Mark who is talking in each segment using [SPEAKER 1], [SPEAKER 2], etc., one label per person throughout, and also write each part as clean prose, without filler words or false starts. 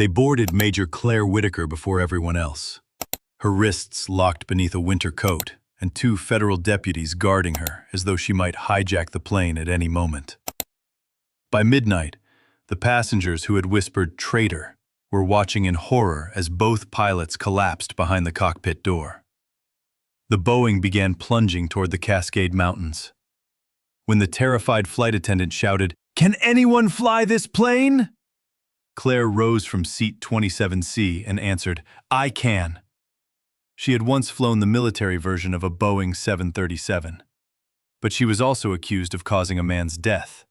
[SPEAKER 1] They boarded Major Claire Whitaker before everyone else, her wrists locked beneath a winter coat and two federal deputies guarding her as though she might hijack the plane at any moment. By midnight, the passengers who had whispered "traitor" were watching in horror as both pilots collapsed behind the cockpit door. The Boeing began plunging toward the Cascade Mountains. When the terrified flight attendant shouted, "Can anyone fly this plane?" Claire rose from seat 27C and answered, "I can." She had once flown the military version of a Boeing 737, but she was also accused of causing a man's death.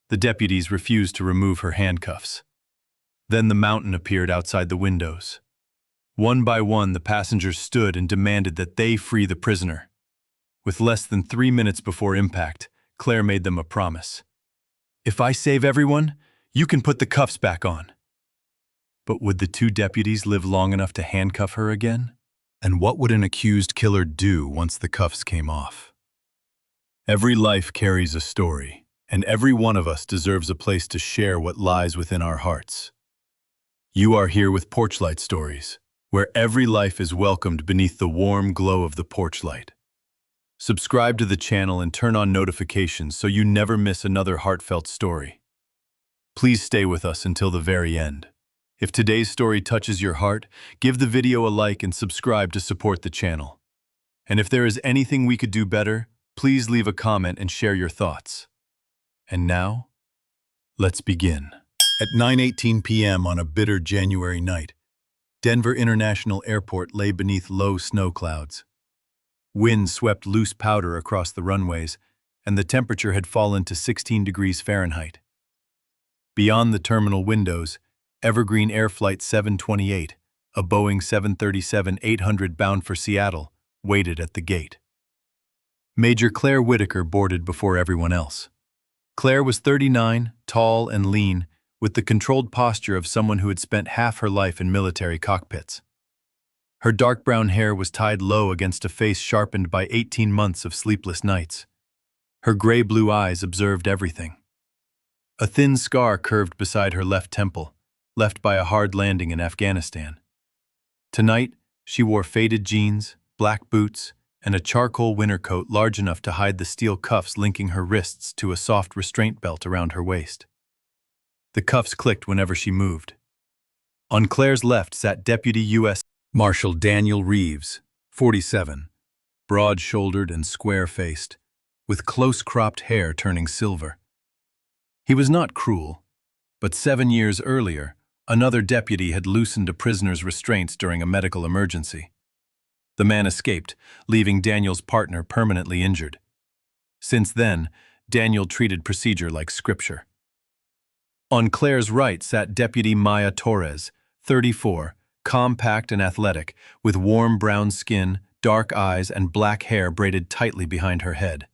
[SPEAKER 1] The deputies refused to remove her handcuffs. Then the mountain appeared outside the windows. One by one, the passengers stood and demanded that they free the prisoner. With less than 3 minutes before impact, Claire made them a promise. "If I save everyone, you can put the cuffs back on." But would the two deputies live long enough to handcuff her again? And what would an accused killer do once the cuffs came off? Every life carries a story, and every one of us deserves a place to share what lies within our hearts. You are here with Porchlight Stories, where every life is welcomed beneath the warm glow of the porch light. Subscribe to the channel and turn on notifications so you never miss another heartfelt story. Please stay with us until the very end. If today's story touches your heart, give the video a like and subscribe to support the channel. And if there is anything we could do better, please leave a comment and share your thoughts. And now, let's begin. At 9:18 p.m. on a bitter January night, Denver International Airport lay beneath low snow clouds. Wind swept loose powder across the runways, and the temperature had fallen to 16 degrees Fahrenheit. Beyond the terminal windows, Evergreen Air Flight 728, a Boeing 737-800 bound for Seattle, waited at the gate. Major Claire Whitaker boarded before everyone else. Claire was 39, tall and lean, with the controlled posture of someone who had spent half her life in military cockpits. Her dark brown hair was tied low against a face sharpened by 18 months of sleepless nights. Her gray-blue eyes observed everything. A thin scar curved beside her left temple, left by a hard landing in Afghanistan. Tonight, she wore faded jeans, black boots, and a charcoal winter coat large enough to hide the steel cuffs linking her wrists to a soft restraint belt around her waist. The cuffs clicked whenever she moved. On Claire's left sat Deputy U.S. Marshal Daniel Reeves, 47, broad-shouldered and square-faced, with close-cropped hair turning silver. He was not cruel, but 7 years earlier, another deputy had loosened a prisoner's restraints during a medical emergency. The man escaped, leaving Daniel's partner permanently injured. Since then, Daniel treated procedure like scripture. On Claire's right sat Deputy Maya Torres, 34, compact and athletic, with warm brown skin, dark eyes, and black hair braided tightly behind her head.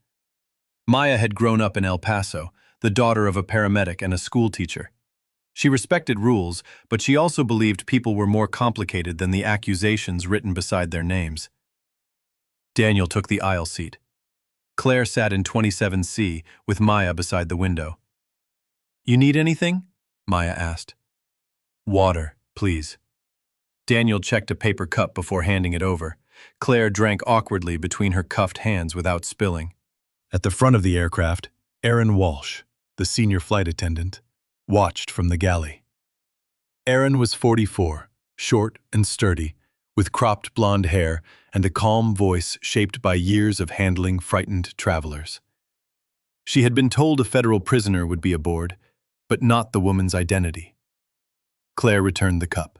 [SPEAKER 1] Maya had grown up in El Paso, the daughter of a paramedic and a schoolteacher. She respected rules, but she also believed people were more complicated than the accusations written beside their names. Daniel took the aisle seat. Claire sat in 27C, with Maya beside the window. "You need anything?" Maya asked. "Water, please." Daniel checked a paper cup before handing it over. Claire drank awkwardly between her cuffed hands without spilling. At the front of the aircraft, Aaron Walsh, the senior flight attendant, watched from the galley. Aaron was 44, short and sturdy, with cropped blonde hair and a calm voice shaped by years of handling frightened travelers. She had been told a federal prisoner would be aboard, but not the woman's identity. Claire returned the cup.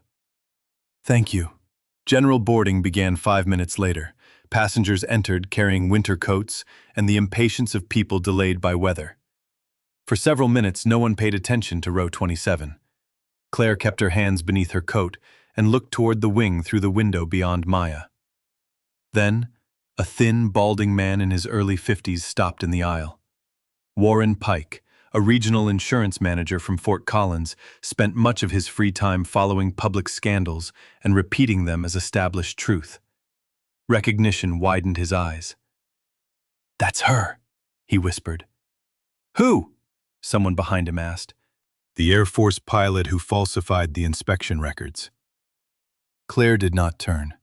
[SPEAKER 1] "Thank you." General boarding began 5 minutes later. Passengers entered carrying winter coats and the impatience of people delayed by weather. For several minutes, no one paid attention to row 27. Claire kept her hands beneath her coat and looked toward the wing through the window beyond Maya. Then, a thin, balding man in his early 50s stopped in the aisle. Warren Pike, a regional insurance manager from Fort Collins, spent much of his free time following public scandals and repeating them as established truth. Recognition widened his eyes. "That's her," he whispered. "Who?" someone behind him asked. The Air Force pilot who falsified the inspection records. Claire did not turn.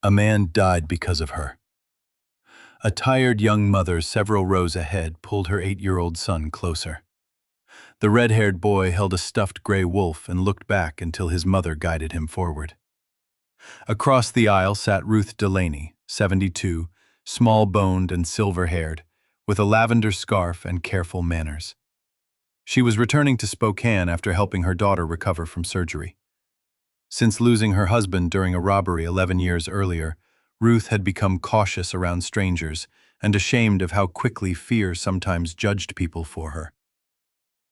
[SPEAKER 1] A man died because of her. A tired young mother several rows ahead pulled her 8-year-old son closer. The red-haired boy held a stuffed gray wolf and looked back until his mother guided him forward. Across the aisle sat Ruth Delaney, 72, small-boned and silver-haired, with a lavender scarf and careful manners. She was returning to Spokane after helping her daughter recover from surgery. Since losing her husband during a robbery 11 years earlier, Ruth had become cautious around strangers and ashamed of how quickly fear sometimes judged people for her.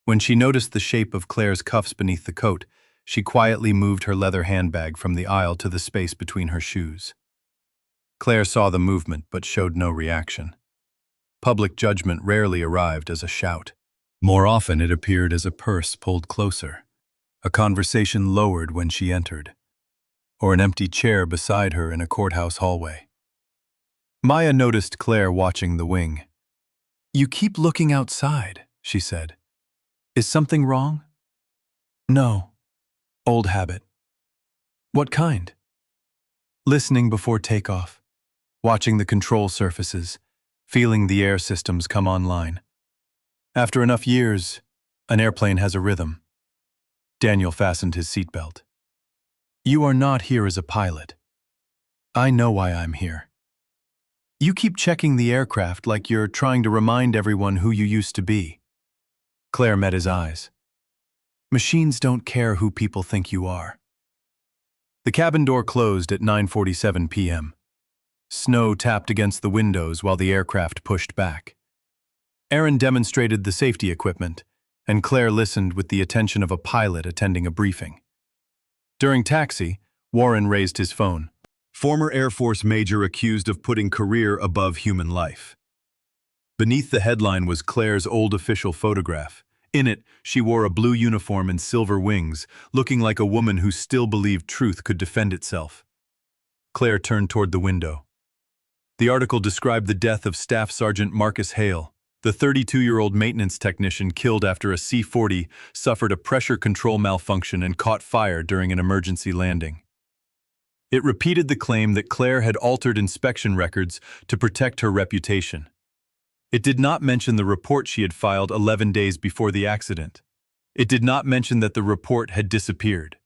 [SPEAKER 1] When she noticed the shape of Claire's cuffs beneath the coat, she quietly moved her leather handbag from the aisle to the space between her shoes. Claire saw the movement but showed no reaction. Public judgment rarely arrived as a shout. More often it appeared as a purse pulled closer, a conversation lowered when she entered, or an empty chair beside her in a courthouse hallway. Maya noticed Claire watching the wing. "You keep looking outside," she said. "Is something wrong?" "No. Old habit." "What kind?" "Listening before takeoff, watching the control surfaces, feeling the air systems come online. After enough years, an airplane has a rhythm." Daniel fastened his seatbelt. "You are not here as a pilot. I know why I'm here. You keep checking the aircraft like you're trying to remind everyone who you used to be." Claire met his eyes. "Machines don't care who people think you are." The cabin door closed at 9:47 p.m. Snow tapped against the windows while the aircraft pushed back. Aaron demonstrated the safety equipment, and Claire listened with the attention of a pilot attending a briefing. During taxi, Warren raised his phone. Former Air Force major accused of putting career above human life. Beneath the headline was Claire's old official photograph. In it, she wore a blue uniform and silver wings, looking like a woman who still believed truth could defend itself. Claire turned toward the window. The article described the death of Staff Sergeant Marcus Hale. The 32-year-old maintenance technician killed after a C-40 suffered a pressure control malfunction and caught fire during an emergency landing. It repeated the claim that Claire had altered inspection records to protect her reputation. It did not mention the report she had filed 11 days before the accident. It did not mention that the report had disappeared.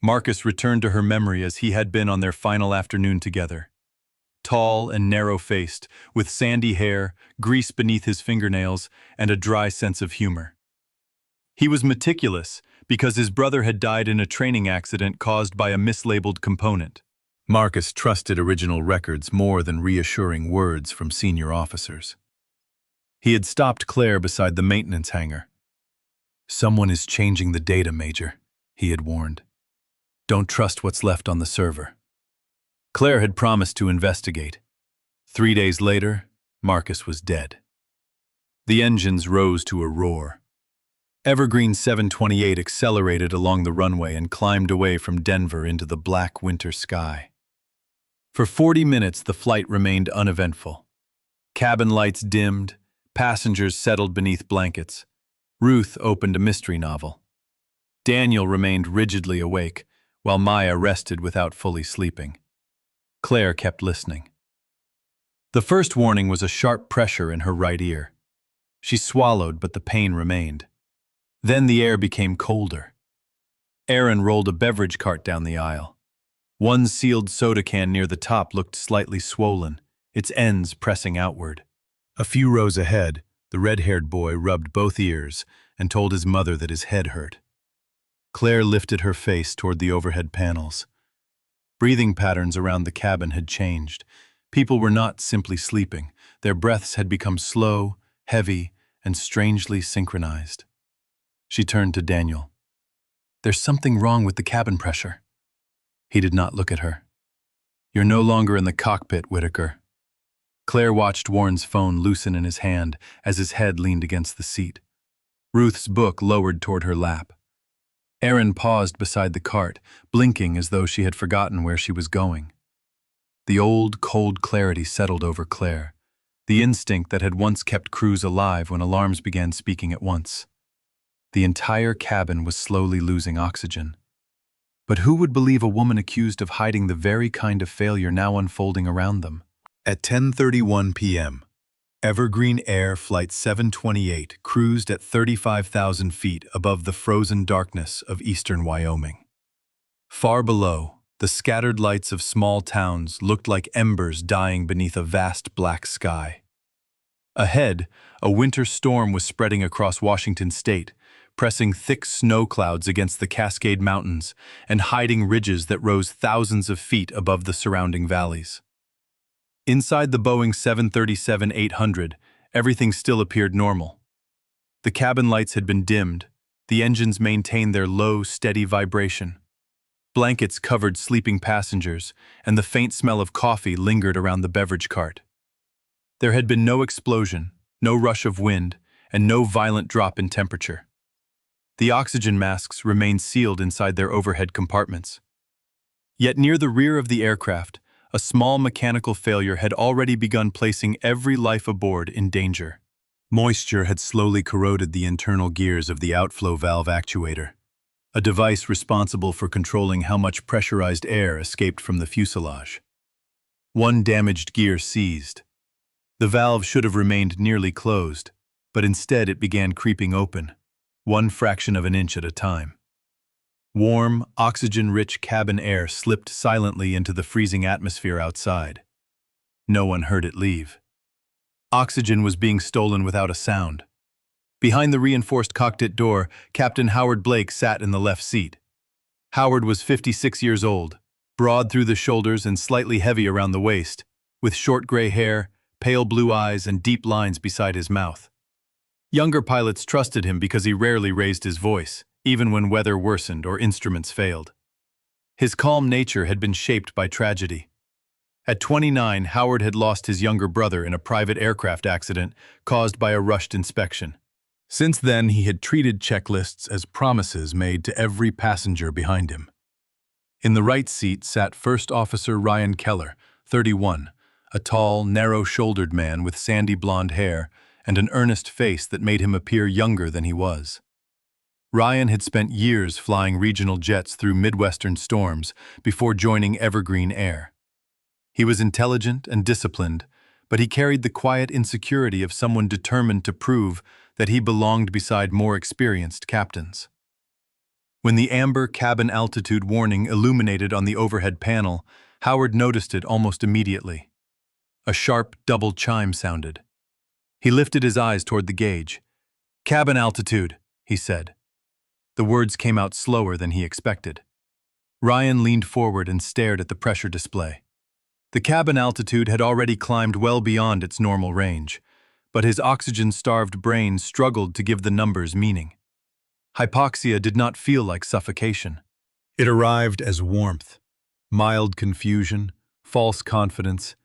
[SPEAKER 1] Marcus returned to her memory as he had been on their final afternoon together. Tall and narrow-faced, with sandy hair, grease beneath his fingernails, and a dry sense of humor. He was meticulous because his brother had died in a training accident caused by a mislabeled component. Marcus trusted original records more than reassuring words from senior officers. He had stopped Claire beside the maintenance hangar. "Someone is changing the data, Major," he had warned. "Don't trust what's left on the server." Claire had promised to investigate. 3 days later, Marcus was dead. The engines rose to a roar. Evergreen 728 accelerated along the runway and climbed away from Denver into the black winter sky. For 40 minutes, the flight remained uneventful. Cabin lights dimmed, passengers settled beneath blankets. Ruth opened a mystery novel. Daniel remained rigidly awake, while Maya rested without fully sleeping. Claire kept listening. The first warning was a sharp pressure in her right ear. She swallowed, but the pain remained. Then the air became colder. Aaron rolled a beverage cart down the aisle. One sealed soda can near the top looked slightly swollen, its ends pressing outward. A few rows ahead, the red-haired boy rubbed both ears and told his mother that his head hurt. Claire lifted her face toward the overhead panels. Breathing patterns around the cabin had changed. People were not simply sleeping. Their breaths had become slow, heavy, and strangely synchronized. She turned to Daniel. "There's something wrong with the cabin pressure." He did not look at her. "You're no longer in the cockpit, Whitaker." Claire watched Warren's phone loosen in his hand as his head leaned against the seat. Ruth's book lowered toward her lap. Aaron paused beside the cart, blinking as though she had forgotten where she was going. The old, cold clarity settled over Claire, the instinct that had once kept crews alive when alarms began speaking at once. The entire cabin was slowly losing oxygen. But who would believe a woman accused of hiding the very kind of failure now unfolding around them? At 10:31 p.m., Evergreen Air Flight 728 cruised at 35,000 feet above the frozen darkness of eastern Wyoming. Far below, the scattered lights of small towns looked like embers dying beneath a vast black sky. Ahead, a winter storm was spreading across Washington state, pressing thick snow clouds against the Cascade Mountains and hiding ridges that rose thousands of feet above the surrounding valleys. Inside the Boeing 737-800, everything still appeared normal. The cabin lights had been dimmed, the engines maintained their low, steady vibration. Blankets covered sleeping passengers, and the faint smell of coffee lingered around the beverage cart. There had been no explosion, no rush of wind, and no violent drop in temperature. The oxygen masks remained sealed inside their overhead compartments. Yet near the rear of the aircraft, a small mechanical failure had already begun placing every life aboard in danger. Moisture had slowly corroded the internal gears of the outflow valve actuator, a device responsible for controlling how much pressurized air escaped from the fuselage. One damaged gear seized. The valve should have remained nearly closed, but instead it began creeping open, one fraction of an inch at a time. Warm, oxygen-rich cabin air slipped silently into the freezing atmosphere outside. No one heard it leave. Oxygen was being stolen without a sound. Behind the reinforced cockpit door, Captain Howard Blake sat in the left seat. Howard was 56 years old, broad through the shoulders and slightly heavy around the waist, with short gray hair, pale blue eyes, and deep lines beside his mouth. Younger pilots trusted him because he rarely raised his voice, even when weather worsened or instruments failed. His calm nature had been shaped by tragedy. At 29, Howard had lost his younger brother in a private aircraft accident caused by a rushed inspection. Since then, he had treated checklists as promises made to every passenger behind him. In the right seat sat First Officer Ryan Keller, 31, a tall, narrow-shouldered man with sandy blonde hair and an earnest face that made him appear younger than he was. Ryan had spent years flying regional jets through Midwestern storms before joining Evergreen Air. He was intelligent and disciplined, but he carried the quiet insecurity of someone determined to prove that he belonged beside more experienced captains. When the amber cabin altitude warning illuminated on the overhead panel, Howard noticed it almost immediately. A sharp double chime sounded. He lifted his eyes toward the gauge. "Cabin altitude," he said. The words came out slower than he expected. Ryan leaned forward and stared at the pressure display. The cabin altitude had already climbed well beyond its normal range, but his oxygen-starved brain struggled to give the numbers meaning. Hypoxia did not feel like suffocation. It arrived as warmth, mild confusion, false confidence,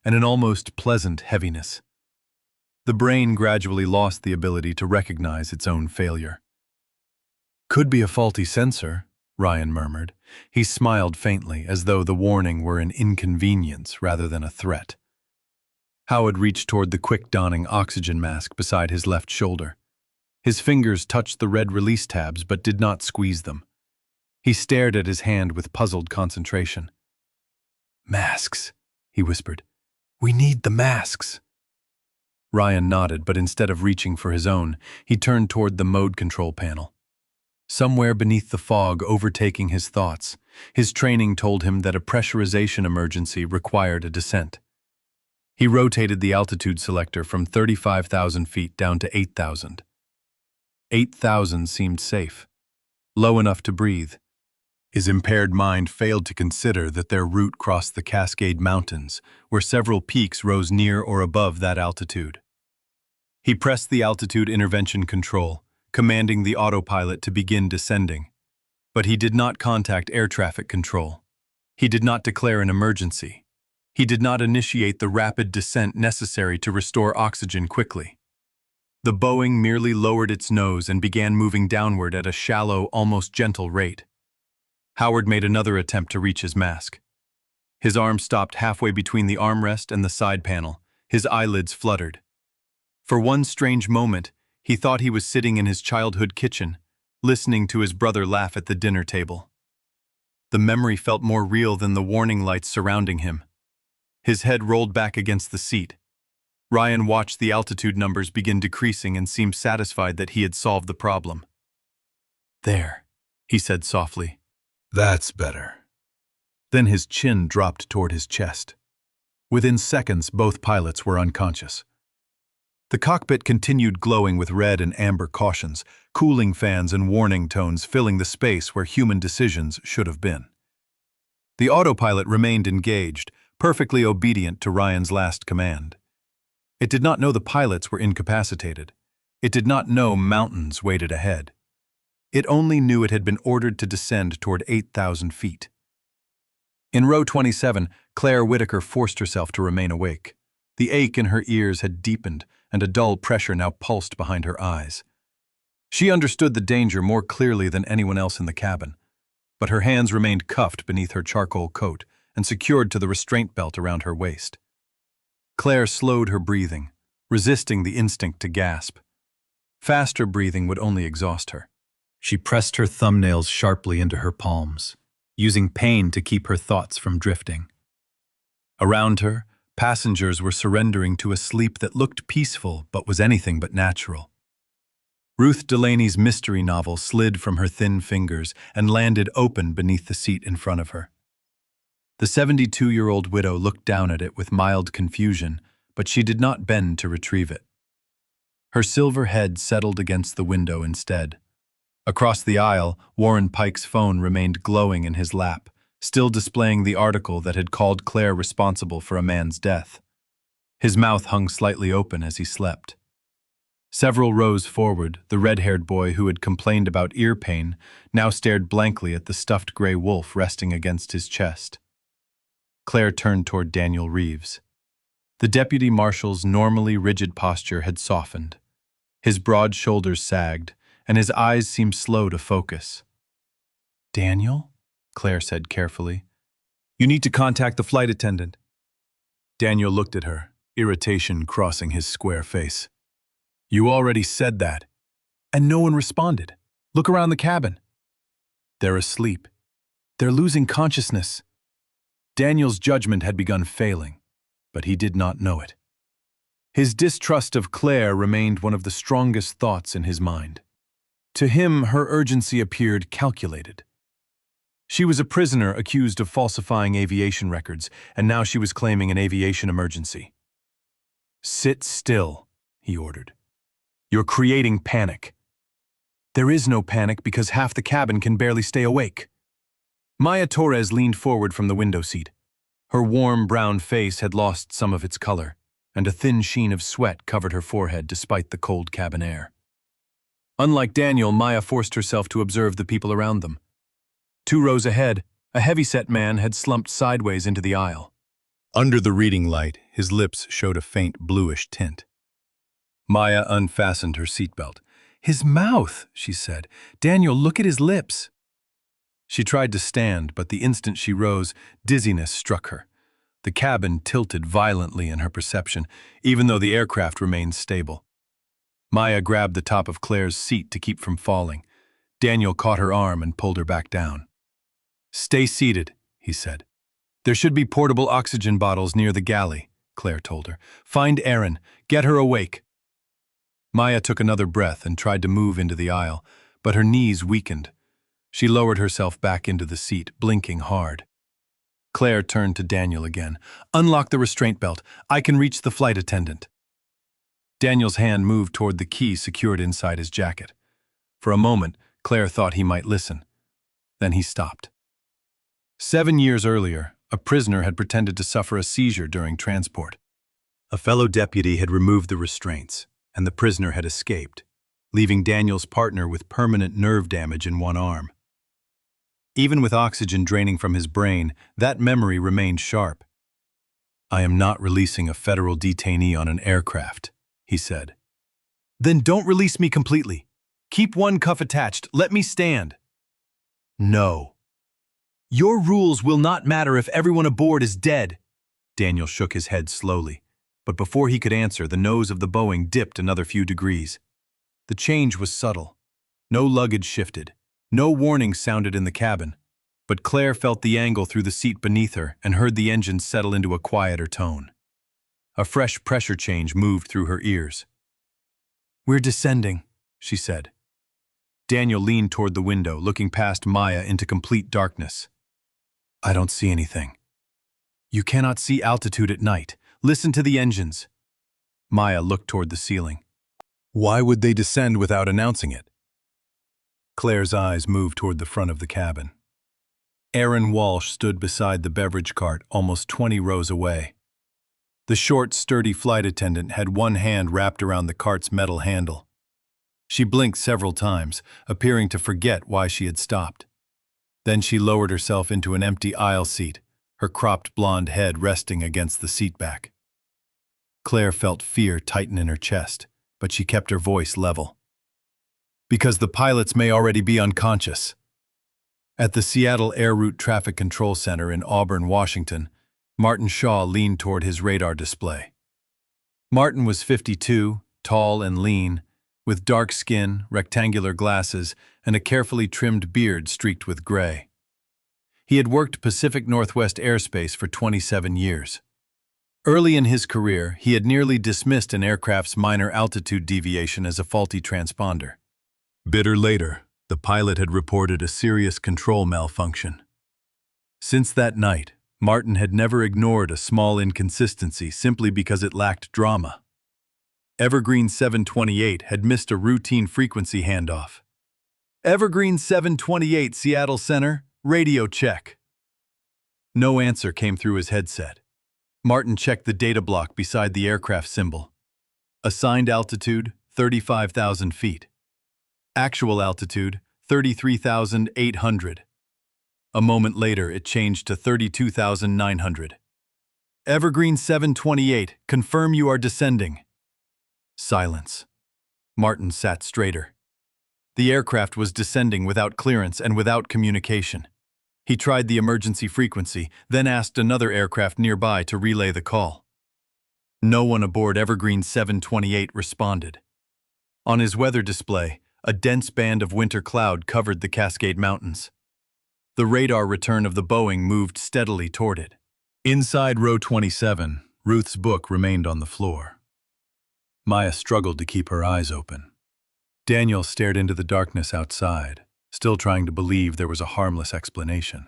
[SPEAKER 1] and an almost pleasant heaviness. The brain gradually lost the ability to recognize its own failure. "Could be a faulty sensor," Ryan murmured. He smiled faintly, as though the warning were an inconvenience rather than a threat. Howard reached toward the quick-donning oxygen mask beside his left shoulder. His fingers touched the red release tabs but did not squeeze them. He stared at his hand with puzzled concentration. "Masks," he whispered. "We need the masks." Ryan nodded, but instead of reaching for his own, he turned toward the mode control panel. Somewhere beneath the fog overtaking his thoughts, his training told him that a pressurization emergency required a descent. He rotated the altitude selector from 35,000 feet down to 8,000. 8,000 seemed safe, low enough to breathe. His impaired mind failed to consider that their route crossed the Cascade Mountains, where several peaks rose near or above that altitude. He pressed the altitude intervention control, commanding the autopilot to begin descending. But he did not contact air traffic control. He did not declare an emergency. He did not initiate the rapid descent necessary to restore oxygen quickly. The Boeing merely lowered its nose and began moving downward at a shallow, almost gentle rate. Howard made another attempt to reach his mask. His arm stopped halfway between the armrest and the side panel. His eyelids fluttered. For one strange moment, He thought he was sitting in his childhood kitchen, listening to his brother laugh at the dinner table. The memory felt more real than the warning lights surrounding him. His head rolled back against the seat. Ryan watched the altitude numbers begin decreasing and seemed satisfied that he had solved the problem. "There," he said softly. "That's better." Then his chin dropped toward his chest. Within seconds, both pilots were unconscious. The cockpit continued glowing with red and amber cautions, cooling fans and warning tones filling the space where human decisions should have been. The autopilot remained engaged, perfectly obedient to Ryan's last command. It did not know the pilots were incapacitated. It did not know mountains waited ahead. It only knew it had been ordered to descend toward 8,000 feet. In row 27, Claire Whitaker forced herself to remain awake. The ache in her ears had deepened, and a dull pressure now pulsed behind her eyes. She understood the danger more clearly than anyone else in the cabin, but her hands remained cuffed beneath her charcoal coat and secured to the restraint belt around her waist. Claire slowed her breathing, resisting the instinct to gasp. Faster breathing would only exhaust her. She pressed her thumbnails sharply into her palms, using pain to keep her thoughts from drifting. Around her, passengers were surrendering to a sleep that looked peaceful but was anything but natural. Ruth Delaney's mystery novel slid from her thin fingers and landed open beneath the seat in front of her. The 72-year-old widow looked down at it with mild confusion, but she did not bend to retrieve it. Her silver head settled against the window instead. Across the aisle, Warren Pike's phone remained glowing in his lap, still displaying the article that had called Claire responsible for a man's death. His mouth hung slightly open as he slept. Several rows forward, the red-haired boy who had complained about ear pain now stared blankly at the stuffed gray wolf resting against his chest. Claire turned toward Daniel Reeves. The deputy marshal's normally rigid posture had softened. His broad shoulders sagged, and his eyes seemed slow to focus. "Daniel?" Claire said carefully. "You need to contact the flight attendant." Daniel looked at her, irritation crossing his square face. "You already said that." "And no one responded. Look around the cabin." "They're asleep. They're losing consciousness." Daniel's judgment had begun failing, but he did not know it. His distrust of Claire remained one of the strongest thoughts in his mind. To him, her urgency appeared calculated. She was a prisoner accused of falsifying aviation records, and now she was claiming an aviation emergency. "Sit still," he ordered. "You're creating panic." "There is no panic because half the cabin can barely stay awake." Maya Torres leaned forward from the window seat. Her warm brown face had lost some of its color, and a thin sheen of sweat covered her forehead despite the cold cabin air. Unlike Daniel, Maya forced herself to observe the people around them. 2 rows ahead, a heavy-set man had slumped sideways into the aisle. Under the reading light, his lips showed a faint bluish tint. Maya unfastened her seatbelt. "His mouth," she said. "Daniel, look at his lips." She tried to stand, but the instant she rose, dizziness struck her. The cabin tilted violently in her perception, even though the aircraft remained stable. Maya grabbed the top of Claire's seat to keep from falling. Daniel caught her arm and pulled her back down. "Stay seated," he said. "There should be portable oxygen bottles near the galley," Claire told her. "Find Erin. Get her awake." Maya took another breath and tried to move into the aisle, but her knees weakened. She lowered herself back into the seat, blinking hard. Claire turned to Daniel again. "Unlock the restraint belt. I can reach the flight attendant." Daniel's hand moved toward the key secured inside his jacket. For a moment, Claire thought he might listen. Then he stopped. 7 years earlier, a prisoner had pretended to suffer a seizure during transport. A fellow deputy had removed the restraints, and the prisoner had escaped, leaving Daniel's partner with permanent nerve damage in one arm. Even with oxygen draining from his brain, that memory remained sharp. "I am not releasing a federal detainee on an aircraft," he said. "Then don't release me completely. Keep one cuff attached. Let me stand." "No." "Your rules will not matter if everyone aboard is dead." Daniel shook his head slowly, but before he could answer, the nose of the Boeing dipped another few degrees. The change was subtle. No luggage shifted. No warning sounded in the cabin. But Claire felt the angle through the seat beneath her and heard the engine settle into a quieter tone. A fresh pressure change moved through her ears. "We're descending," she said. Daniel leaned toward the window, looking past Maya into complete darkness. "I don't see anything." "You cannot see altitude at night. Listen to the engines." Maya looked toward the ceiling. "Why would they descend without announcing it?" Claire's eyes moved toward the front of the cabin. Aaron Walsh stood beside the beverage cart almost 20 rows away. The short, sturdy flight attendant had one hand wrapped around the cart's metal handle. She blinked several times, appearing to forget why she had stopped. Then she lowered herself into an empty aisle seat, her cropped blonde head resting against the seatback. Claire felt fear tighten in her chest, but she kept her voice level. "Because the pilots may already be unconscious." At the Seattle Air Route Traffic Control Center in Auburn, Washington, Martin Shaw leaned toward his radar display. Martin was 52, tall and lean, with dark skin, rectangular glasses, and a carefully trimmed beard streaked with gray. He had worked Pacific Northwest Airspace for 27 years. Early in his career, he had nearly dismissed an aircraft's minor altitude deviation as a faulty transponder. Bitter later, the pilot had reported a serious control malfunction. Since that night, Martin had never ignored a small inconsistency simply because it lacked drama. Evergreen 728 had missed a routine frequency handoff. "Evergreen 728 Seattle Center, radio check." No answer came through his headset. Martin checked the data block beside the aircraft symbol. Assigned altitude, 35,000 feet. Actual altitude, 33,800. A moment later, it changed to 32,900. "Evergreen 728, confirm you are descending." Silence. Martin sat straighter. The aircraft was descending without clearance and without communication. He tried the emergency frequency, then asked another aircraft nearby to relay the call. No one aboard Evergreen 728 responded. On his weather display, a dense band of winter cloud covered the Cascade Mountains. The radar return of the Boeing moved steadily toward it. Inside row 27, Ruth's book remained on the floor. Maya struggled to keep her eyes open. Daniel stared into the darkness outside, still trying to believe there was a harmless explanation.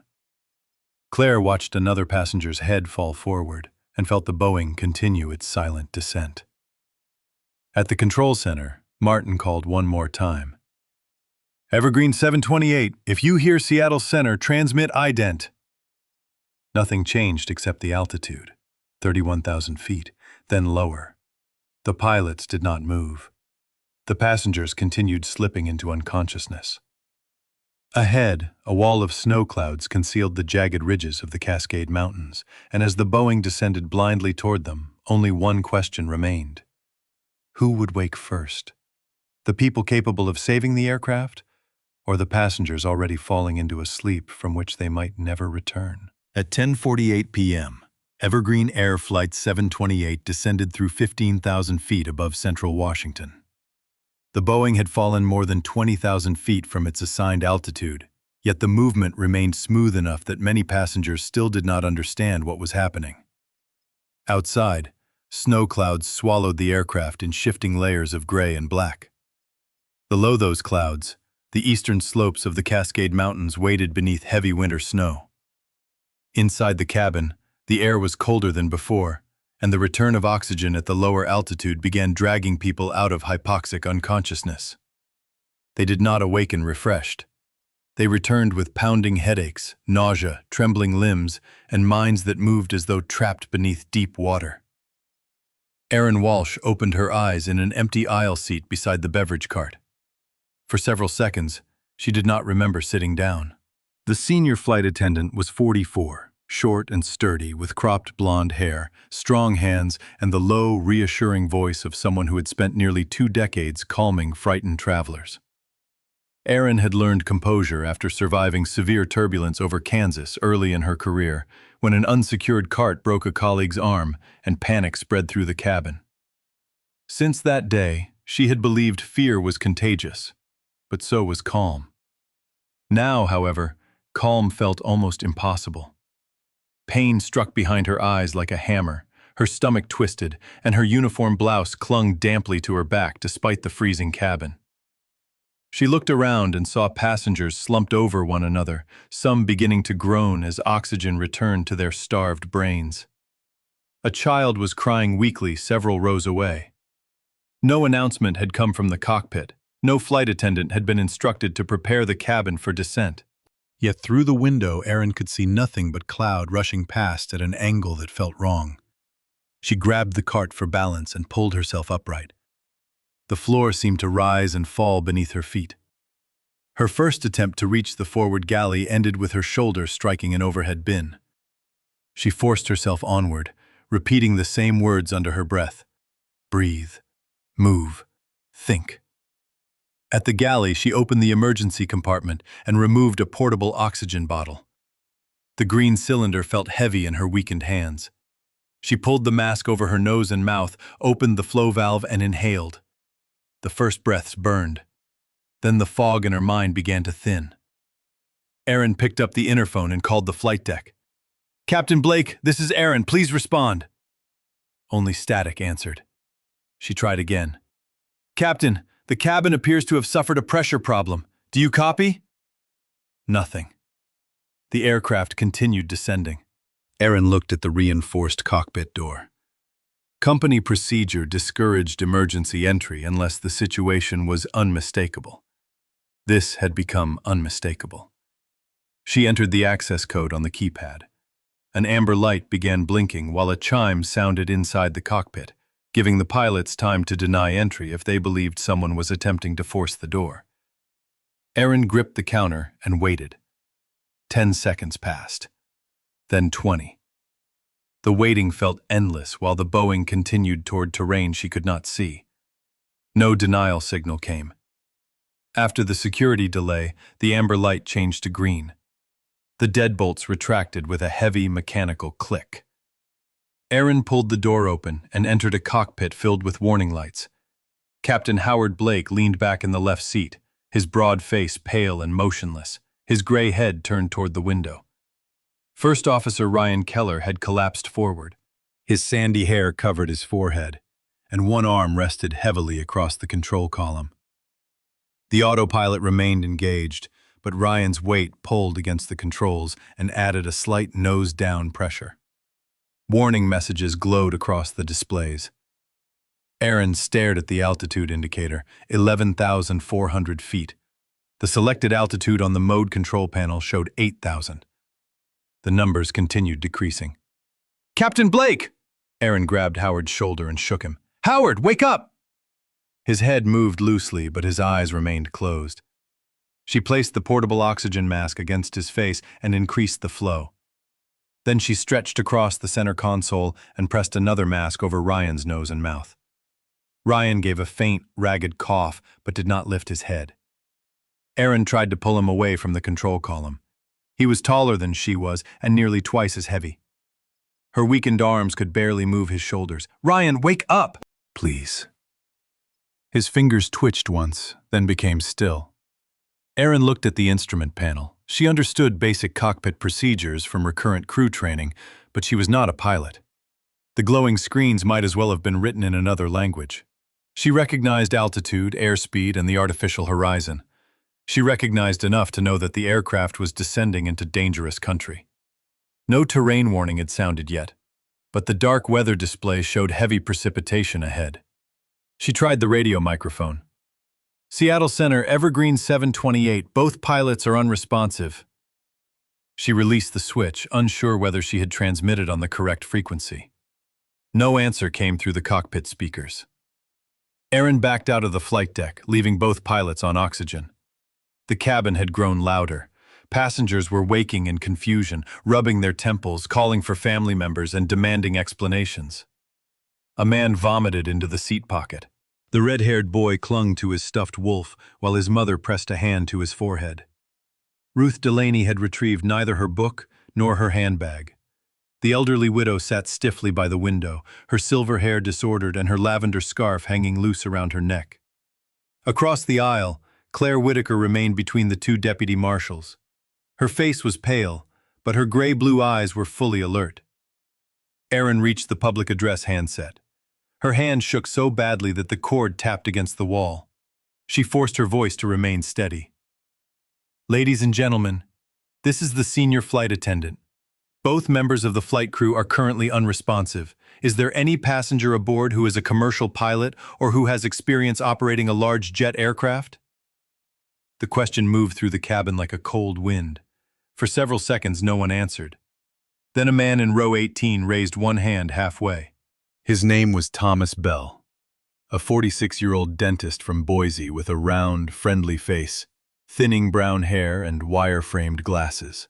[SPEAKER 1] Claire watched another passenger's head fall forward and felt the Boeing continue its silent descent. At the control center, Martin called one more time. "Evergreen 728, if you hear Seattle Center, transmit ident." Nothing changed except the altitude, 31,000 feet, then lower. The pilots did not move. The passengers continued slipping into unconsciousness. Ahead, a wall of snow clouds concealed the jagged ridges of the Cascade Mountains, and as the Boeing descended blindly toward them, only one question remained. Who would wake first? The people capable of saving the aircraft, or the passengers already falling into a sleep from which they might never return? At 10:48 p.m., Evergreen Air Flight 728 descended through 15,000 feet above central Washington. The Boeing had fallen more than 20,000 feet from its assigned altitude, yet the movement remained smooth enough that many passengers still did not understand what was happening. Outside, snow clouds swallowed the aircraft in shifting layers of gray and black. Below those clouds, the eastern slopes of the Cascade Mountains waited beneath heavy winter snow. Inside the cabin, the air was colder than before, and the return of oxygen at the lower altitude began dragging people out of hypoxic unconsciousness. They did not awaken refreshed. They returned with pounding headaches, nausea, trembling limbs, and minds that moved as though trapped beneath deep water. Erin Walsh opened her eyes in an empty aisle seat beside the beverage cart. For several seconds, she did not remember sitting down. The senior flight attendant was 44, short and sturdy, with cropped blonde hair, strong hands, and the low, reassuring voice of someone who had spent nearly 2 decades calming frightened travelers. Erin had learned composure after surviving severe turbulence over Kansas early in her career, when an unsecured cart broke a colleague's arm and panic spread through the cabin. Since that day, She had believed fear was contagious, but so was calm. Now, however, calm felt almost impossible. Pain struck behind her eyes like a hammer, her stomach twisted, and her uniform blouse clung damply to her back despite the freezing cabin. She looked around and saw passengers slumped over one another, some beginning to groan as oxygen returned to their starved brains. A child was crying weakly several rows away. No announcement had come from the cockpit. No flight attendant had been instructed to prepare the cabin for descent. Yet through the window, Erin could see nothing but cloud rushing past at an angle that felt wrong. She grabbed the cart for balance and pulled herself upright. The floor seemed to rise and fall beneath her feet. Her first attempt to reach the forward galley ended with her shoulder striking an overhead bin. She forced herself onward, repeating the same words under her breath. Breathe. Move. Think. At the galley, she opened the emergency compartment and removed a portable oxygen bottle. The green cylinder felt heavy in her weakened hands. She pulled the mask over her nose and mouth, opened the flow valve, and inhaled. The first breaths burned. Then the fog in her mind began to thin. Erin picked up the interphone and called the flight deck. "Captain Blake, this is Erin. Please respond." Only static answered. She tried again. "Captain, the cabin appears to have suffered a pressure problem. Do you copy?" Nothing. The aircraft continued descending. Erin looked at the reinforced cockpit door. Company procedure discouraged emergency entry unless the situation was unmistakable. This had become unmistakable. She entered the access code on the keypad. An amber light began blinking while a chime sounded inside the cockpit, giving the pilots time to deny entry if they believed someone was attempting to force the door. Erin gripped the counter and waited. 10 seconds passed. Then 20. The waiting felt endless while the Boeing continued toward terrain she could not see. No denial signal came. After the security delay, the amber light changed to green. The deadbolts retracted with a heavy mechanical click. Erin pulled the door open and entered a cockpit filled with warning lights. Captain Howard Blake leaned back in the left seat, his broad face pale and motionless, his gray head turned toward the window. First Officer Ryan Keller had collapsed forward. His sandy hair covered his forehead, and one arm rested heavily across the control column. The autopilot remained engaged, but Ryan's weight pulled against the controls and added a slight nose-down pressure. Warning messages glowed across the displays. Erin stared at the altitude indicator, 11,400 feet. The selected altitude on the mode control panel showed 8,000. The numbers continued decreasing. "Captain Blake!" Erin grabbed Howard's shoulder and shook him. "Howard, wake up!" His head moved loosely, but his eyes remained closed. She placed the portable oxygen mask against his face and increased the flow. Then she stretched across the center console and pressed another mask over Ryan's nose and mouth. Ryan gave a faint, ragged cough, but did not lift his head. Erin tried to pull him away from the control column. He was taller than she was and nearly twice as heavy. Her weakened arms could barely move his shoulders. "Ryan, wake up! Please." His fingers twitched once, then became still. Erin looked at the instrument panel. She understood basic cockpit procedures from recurrent crew training, but she was not a pilot. The glowing screens might as well have been written in another language. She recognized altitude, airspeed, and the artificial horizon. She recognized enough to know that the aircraft was descending into dangerous country. No terrain warning had sounded yet, but the dark weather display showed heavy precipitation ahead. She tried the radio microphone. "Seattle Center, Evergreen 728, both pilots are unresponsive." She released the switch, unsure whether she had transmitted on the correct frequency. No answer came through the cockpit speakers. Erin backed out of the flight deck, leaving both pilots on oxygen. The cabin had grown louder. Passengers were waking in confusion, rubbing their temples, calling for family members, and demanding explanations. A man vomited into the seat pocket. The red-haired boy clung to his stuffed wolf, while his mother pressed a hand to his forehead. Ruth Delaney had retrieved neither her book nor her handbag. The elderly widow sat stiffly by the window, her silver hair disordered and her lavender scarf hanging loose around her neck. Across the aisle, Claire Whitaker remained between the two deputy marshals. Her face was pale, but her gray-blue eyes were fully alert. Erin reached the public address handset. Her hand shook so badly that the cord tapped against the wall. She forced her voice to remain steady. Ladies and gentlemen, this is the senior flight attendant. Both members of the flight crew are currently unresponsive. Is there any passenger aboard who is a commercial pilot or who has experience operating a large jet aircraft? The question moved through the cabin like a cold wind. For several seconds, no one answered. Then a man in row 18 raised one hand halfway. His name was Thomas Bell, a 46-year-old dentist from Boise with a round, friendly face, thinning brown hair, and wire-framed glasses.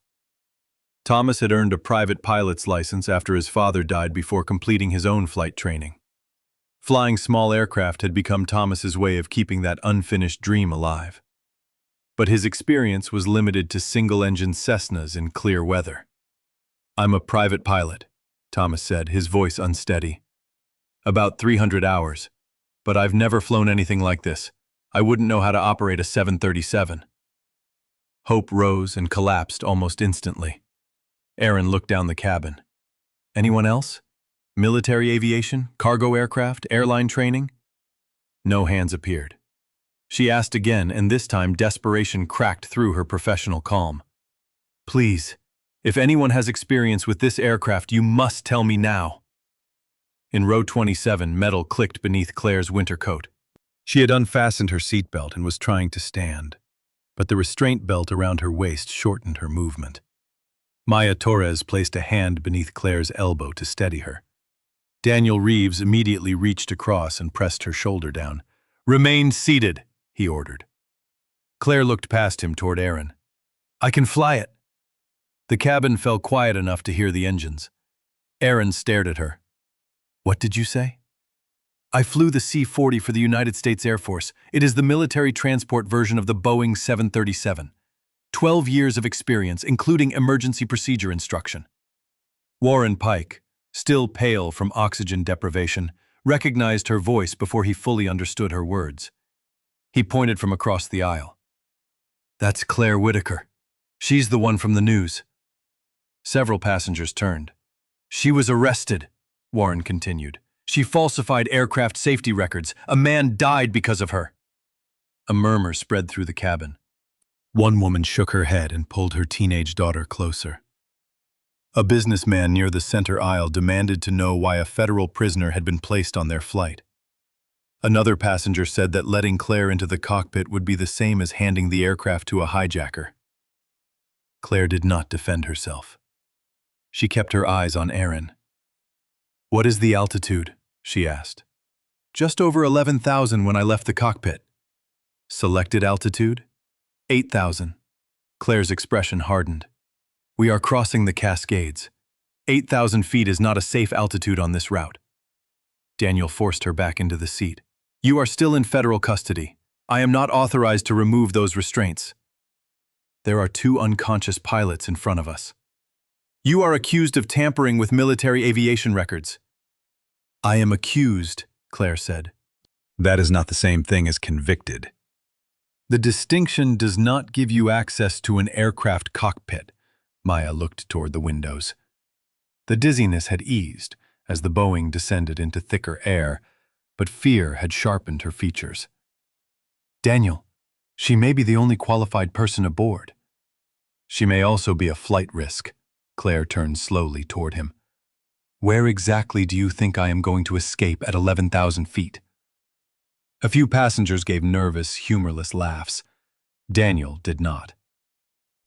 [SPEAKER 1] Thomas had earned a private pilot's license after his father died before completing his own flight training. Flying small aircraft had become Thomas's way of keeping that unfinished dream alive. But his experience was limited to single-engine Cessnas in clear weather. "I'm a private pilot," Thomas said, his voice unsteady. "About 300 hours, but I've never flown anything like this. I wouldn't know how to operate a 737. Hope rose and collapsed almost instantly. Erin looked down the cabin. Anyone else? Military aviation, cargo aircraft, airline training? No hands appeared. She asked again, and this time desperation cracked through her professional calm. "Please, if anyone has experience with this aircraft, you must tell me now." In row 27, metal clicked beneath Claire's winter coat. She had unfastened her seatbelt and was trying to stand, but the restraint belt around her waist shortened her movement. Maya Torres placed a hand beneath Claire's elbow to steady her. Daniel Reeves immediately reached across and pressed her shoulder down. "Remain seated," he ordered. Claire looked past him toward Erin. "I can fly it." The cabin fell quiet enough to hear the engines. Erin stared at her. "What did you say?" "I flew the C-40 for the United States Air Force. It is the military transport version of the Boeing 737. 12 years of experience, including emergency procedure instruction." Warren Pike, still pale from oxygen deprivation, recognized her voice before he fully understood her words. He pointed from across the aisle. "That's Claire Whitaker. She's the one from the news." Several passengers turned. "She was arrested," Warren continued. "She falsified aircraft safety records. A man died because of her." A murmur spread through the cabin. One woman shook her head and pulled her teenage daughter closer. A businessman near the center aisle demanded to know why a federal prisoner had been placed on their flight. Another passenger said that letting Claire into the cockpit would be the same as handing the aircraft to a hijacker. Claire did not defend herself. She kept her eyes on Erin. "What is the altitude?" she asked. "Just over 11,000 when I left the cockpit." "Selected altitude?" 8,000. Claire's expression hardened. "We are crossing the Cascades. 8,000 feet is not a safe altitude on this route." Daniel forced her back into the seat. "You are still in federal custody. I am not authorized to remove those restraints. There are 2 unconscious pilots in front of us. You are accused of tampering with military aviation records." "I am accused," Claire said. "That is not the same thing as convicted. The distinction does not give you access to an aircraft cockpit." Maya looked toward the windows. The dizziness had eased as the Boeing descended into thicker air, but fear had sharpened her features. "Daniel, she may be the only qualified person aboard." "She may also be a flight risk." Claire turned slowly toward him. "Where exactly do you think I am going to escape at 11,000 feet? A few passengers gave nervous, humorless laughs. Daniel did not.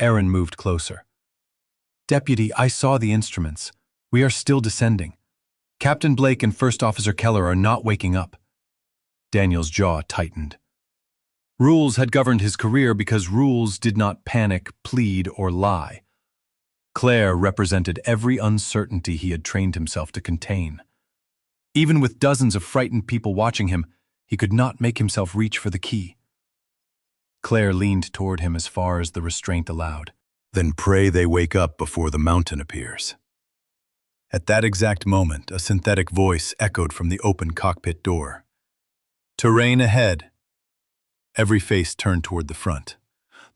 [SPEAKER 1] Erin moved closer. "Deputy, I saw the instruments. We are still descending. Captain Blake and First Officer Keller are not waking up." Daniel's jaw tightened. Rules had governed his career because rules did not panic, plead, or lie. Claire represented every uncertainty he had trained himself to contain. Even with dozens of frightened people watching him, he could not make himself reach for the key. Claire leaned toward him as far as the restraint allowed. "Then pray they wake up before the mountain appears." At that exact moment, a synthetic voice echoed from the open cockpit door. "Terrain ahead." Every face turned toward the front.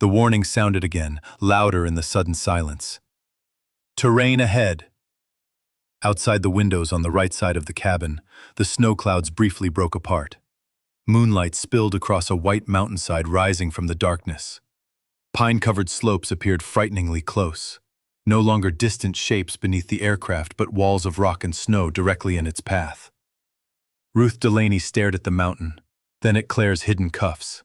[SPEAKER 1] The warning sounded again, louder in the sudden silence. Terrain ahead! Outside the windows on the right side of the cabin, the snow clouds briefly broke apart. Moonlight spilled across a white mountainside rising from the darkness. Pine-covered slopes appeared frighteningly close, no longer distant shapes beneath the aircraft but walls of rock and snow directly in its path. Ruth Delaney stared at the mountain, then at Claire's hidden cuffs.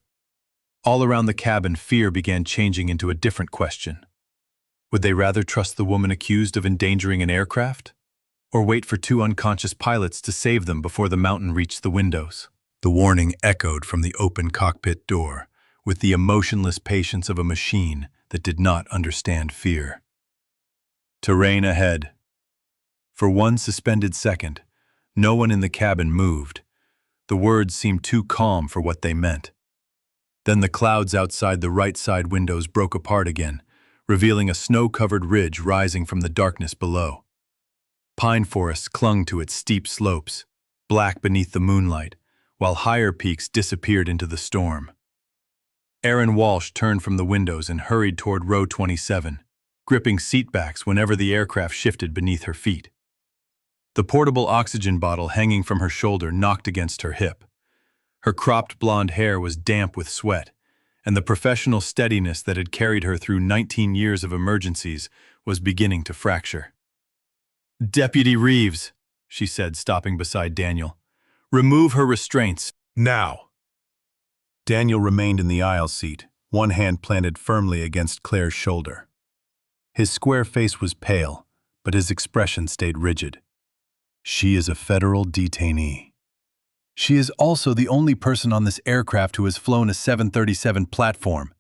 [SPEAKER 1] All around the cabin, fear began changing into a different question. Would they rather trust the woman accused of endangering an aircraft? Or wait for two unconscious pilots to save them before the mountain reached the windows? The warning echoed from the open cockpit door, with the emotionless patience of a machine that did not understand fear. Terrain ahead. For one suspended second, no one in the cabin moved. The words seemed too calm for what they meant. Then the clouds outside the right side windows broke apart again, revealing a snow-covered ridge rising from the darkness below. Pine forests clung to its steep slopes, black beneath the moonlight, while higher peaks disappeared into the storm. Erin Walsh turned from the windows and hurried toward row 27, gripping seatbacks whenever the aircraft shifted beneath her feet. The portable oxygen bottle hanging from her shoulder knocked against her hip. Her cropped blonde hair was damp with sweat, and the professional steadiness that had carried her through 19 years of emergencies was beginning to fracture. "Deputy Reeves," she said, stopping beside Daniel. "Remove her restraints, now." Daniel remained in the aisle seat, one hand planted firmly against Claire's shoulder. His square face was pale, but his expression stayed rigid. She is a federal detainee. She is also the only person on this aircraft who has flown a 737 platform.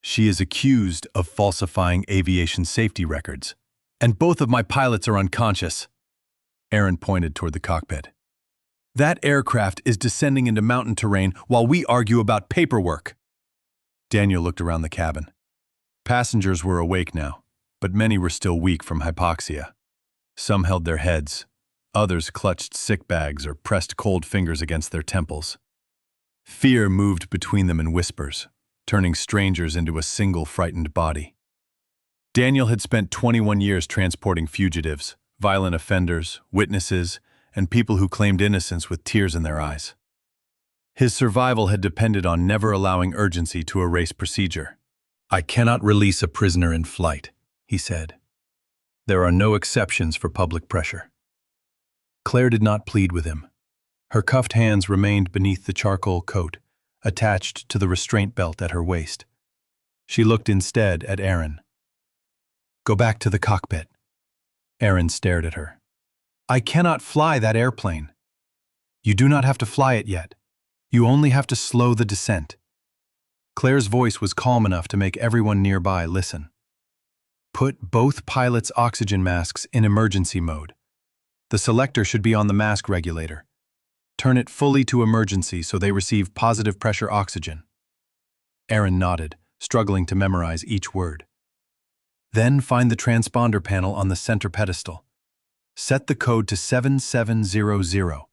[SPEAKER 1] She is accused of falsifying aviation safety records. And both of my pilots are unconscious. Erin pointed toward the cockpit. That aircraft is descending into mountain terrain while we argue about paperwork. Daniel looked around the cabin. Passengers were awake now, but many were still weak from hypoxia. Some held their heads. Others clutched sick bags or pressed cold fingers against their temples. Fear moved between them in whispers, turning strangers into a single frightened body. Daniel had spent 21 years transporting fugitives, violent offenders, witnesses, and people who claimed innocence with tears in their eyes. His survival had depended on never allowing urgency to erase procedure. "I cannot release a prisoner in flight," he said. "There are no exceptions for public pressure." Claire did not plead with him. Her cuffed hands remained beneath the charcoal coat, attached to the restraint belt at her waist. She looked instead at Erin. "Go back to the cockpit." Erin stared at her. "I cannot fly that airplane." "You do not have to fly it yet. You only have to slow the descent." Claire's voice was calm enough to make everyone nearby listen. "Put both pilots' oxygen masks in emergency mode. The selector should be on the mask regulator. Turn it fully to emergency so they receive positive pressure oxygen." Erin nodded, struggling to memorize each word. "Then find the transponder panel on the center pedestal. Set the code to 7700.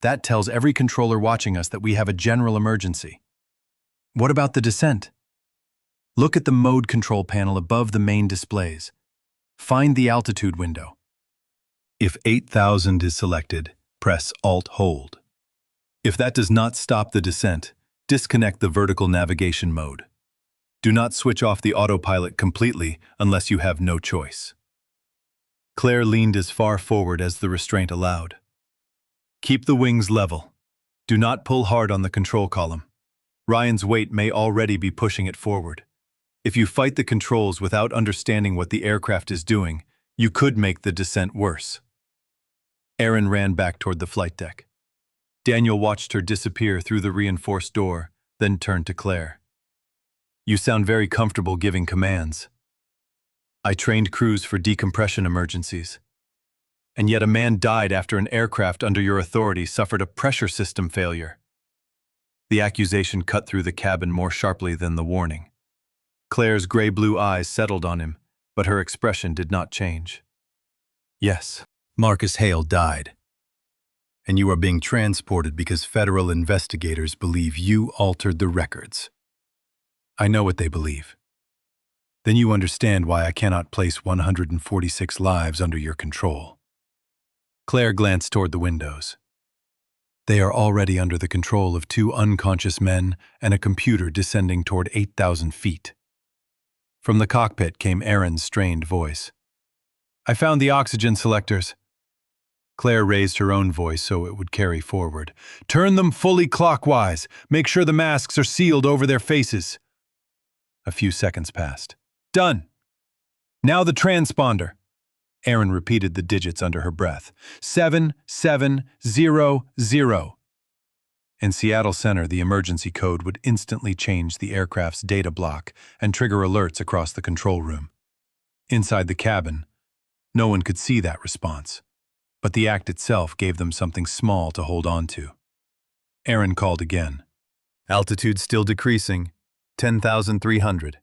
[SPEAKER 1] That tells every controller watching us that we have a general emergency." "What about the descent?" "Look at the mode control panel above the main displays. Find the altitude window. If 8,000 is selected, press Alt-Hold. If that does not stop the descent, disconnect the vertical navigation mode. Do not switch off the autopilot completely unless you have no choice." Claire leaned as far forward as the restraint allowed. "Keep the wings level. Do not pull hard on the control column. Ryan's weight may already be pushing it forward. If you fight the controls without understanding what the aircraft is doing, you could make the descent worse." Erin ran back toward the flight deck. Daniel watched her disappear through the reinforced door, then turned to Claire. "You sound very comfortable giving commands." "I trained crews for decompression emergencies. And yet a man died after an aircraft under your authority suffered a pressure system failure." The accusation cut through the cabin more sharply than the warning. Claire's gray-blue eyes settled on him, but her expression did not change. "Yes, Marcus Hale died." and you are being transported because federal investigators believe you altered the records. I know what they believe. Then you understand why I cannot place 146 lives under your control. Claire glanced toward the windows. They are already under the control of 2 unconscious men and a computer descending toward 8,000 feet. From the cockpit came Aaron's strained voice. I found the oxygen selectors. Claire raised her own voice so it would carry forward. Turn them fully clockwise. Make sure the masks are sealed over their faces. A few seconds passed. Done. Now the transponder. Aaron repeated the digits under her breath. 7700. In Seattle Center, the emergency code would instantly change the aircraft's data block and trigger alerts across the control room. Inside the cabin, no one could see that response, but the act itself gave them something small to hold on to. Aaron called again. Altitude still decreasing, 10,300.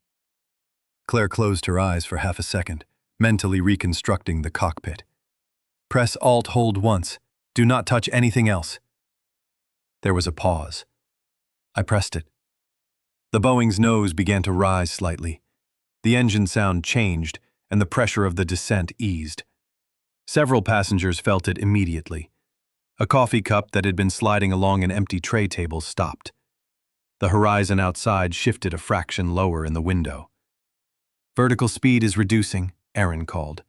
[SPEAKER 1] Claire closed her eyes for half a second, mentally reconstructing the cockpit. Press Alt-Hold once. Do not touch anything else. There was a pause. I pressed it. The Boeing's nose began to rise slightly. The engine sound changed, and the pressure of the descent eased. Several passengers felt it immediately. A coffee cup that had been sliding along an empty tray table stopped. The horizon outside shifted a fraction lower in the window. Vertical speed is reducing, Aaron called.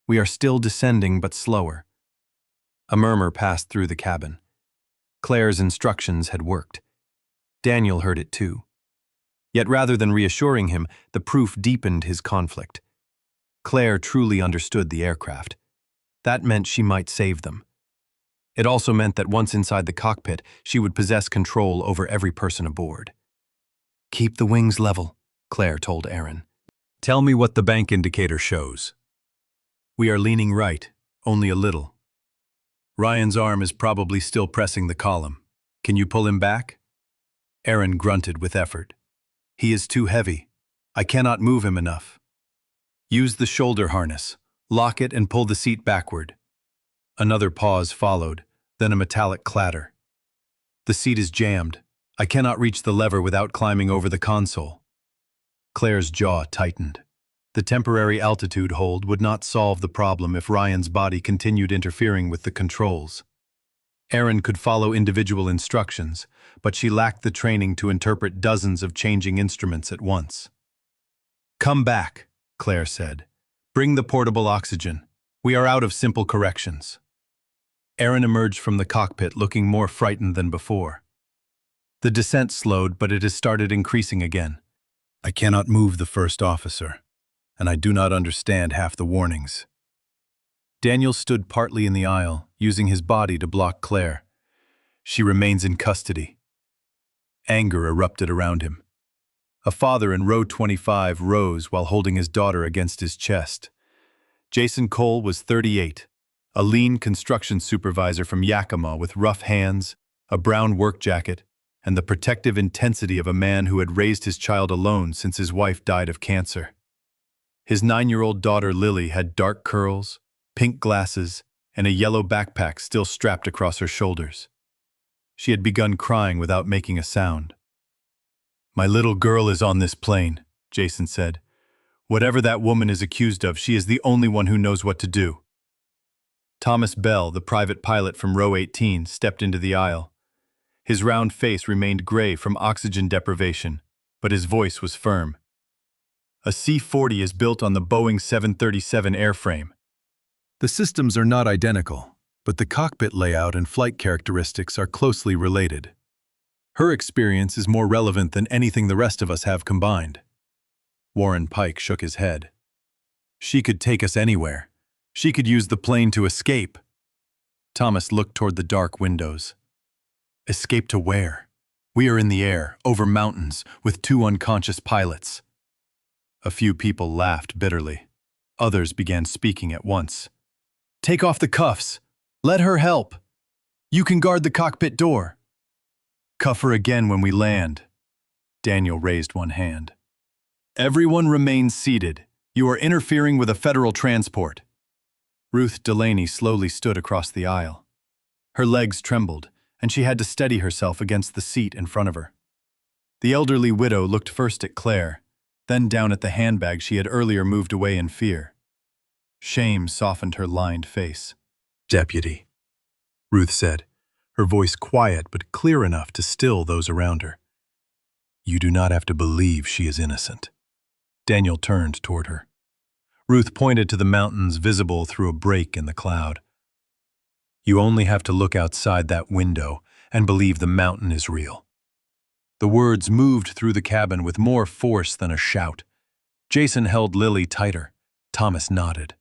[SPEAKER 1] We are still descending, but slower. A murmur passed through the cabin. Claire's instructions had worked. Daniel heard it too. Yet rather than reassuring him, the proof deepened his conflict. Claire truly understood the aircraft. That meant she might save them. It also meant that once inside the cockpit, she would possess control over every person aboard. Keep the wings level, Claire told Aaron. Tell me what the bank indicator shows. We are leaning right, only a little. Ryan's arm is probably still pressing the column. Can you pull him back? Aaron grunted with effort. He is too heavy. I cannot move him enough. Use the shoulder harness. Lock it and pull the seat backward. Another pause followed, then a metallic clatter. The seat is jammed. I cannot reach the lever without climbing over the console. Claire's jaw tightened. The temporary altitude hold would not solve the problem if Ryan's body continued interfering with the controls. Aaron could follow individual instructions, but she lacked the training to interpret dozens of changing instruments at once. Come back, Claire said. Bring the portable oxygen. We are out of simple corrections. Aaron emerged from the cockpit looking more frightened than before. The descent slowed, but it has started increasing again. I cannot move the first officer, and I do not understand half the warnings. Daniel stood partly in the aisle, using his body to block Claire. She remains in custody. Anger erupted around him. A father in row 25 rose while holding his daughter against his chest. Jason Cole was 38, a lean construction supervisor from Yakima with rough hands, a brown work jacket, and the protective intensity of a man who had raised his child alone since his wife died of cancer. His 9-year-old daughter Lily had dark curls, pink glasses, and a yellow backpack still strapped across her shoulders. She had begun crying without making a sound. My little girl is on this plane, Jason said. Whatever that woman is accused of, she is the only one who knows what to do. Thomas Bell, the private pilot from row 18, stepped into the aisle. His round face remained gray from oxygen deprivation, but his voice was firm. A C-40 is built on the Boeing 737 airframe. The systems are not identical, but the cockpit layout and flight characteristics are closely related. Her experience is more relevant than anything the rest of us have combined. Warren Pike shook his head. She could take us anywhere. She could use the plane to escape. Thomas looked toward the dark windows. Escape to where? We are in the air, over mountains, with 2 unconscious pilots. A few people laughed bitterly. Others began speaking at once. Take off the cuffs. Let her help. You can guard the cockpit door. Cuff her again when we land. Daniel raised one hand. Everyone remain seated. You are interfering with a federal transport. Ruth Delaney slowly stood across the aisle. Her legs trembled, and she had to steady herself against the seat in front of her. The elderly widow looked first at Claire, then down at the handbag she had earlier moved away in fear. Shame softened her lined face. "Deputy," Ruth said, her voice quiet but clear enough to still those around her. "You do not have to believe she is innocent." Daniel turned toward her. Ruth pointed to the mountains visible through a break in the cloud. "You only have to look outside that window and believe the mountain is real." The words moved through the cabin with more force than a shout. Jason held Lily tighter. Thomas nodded.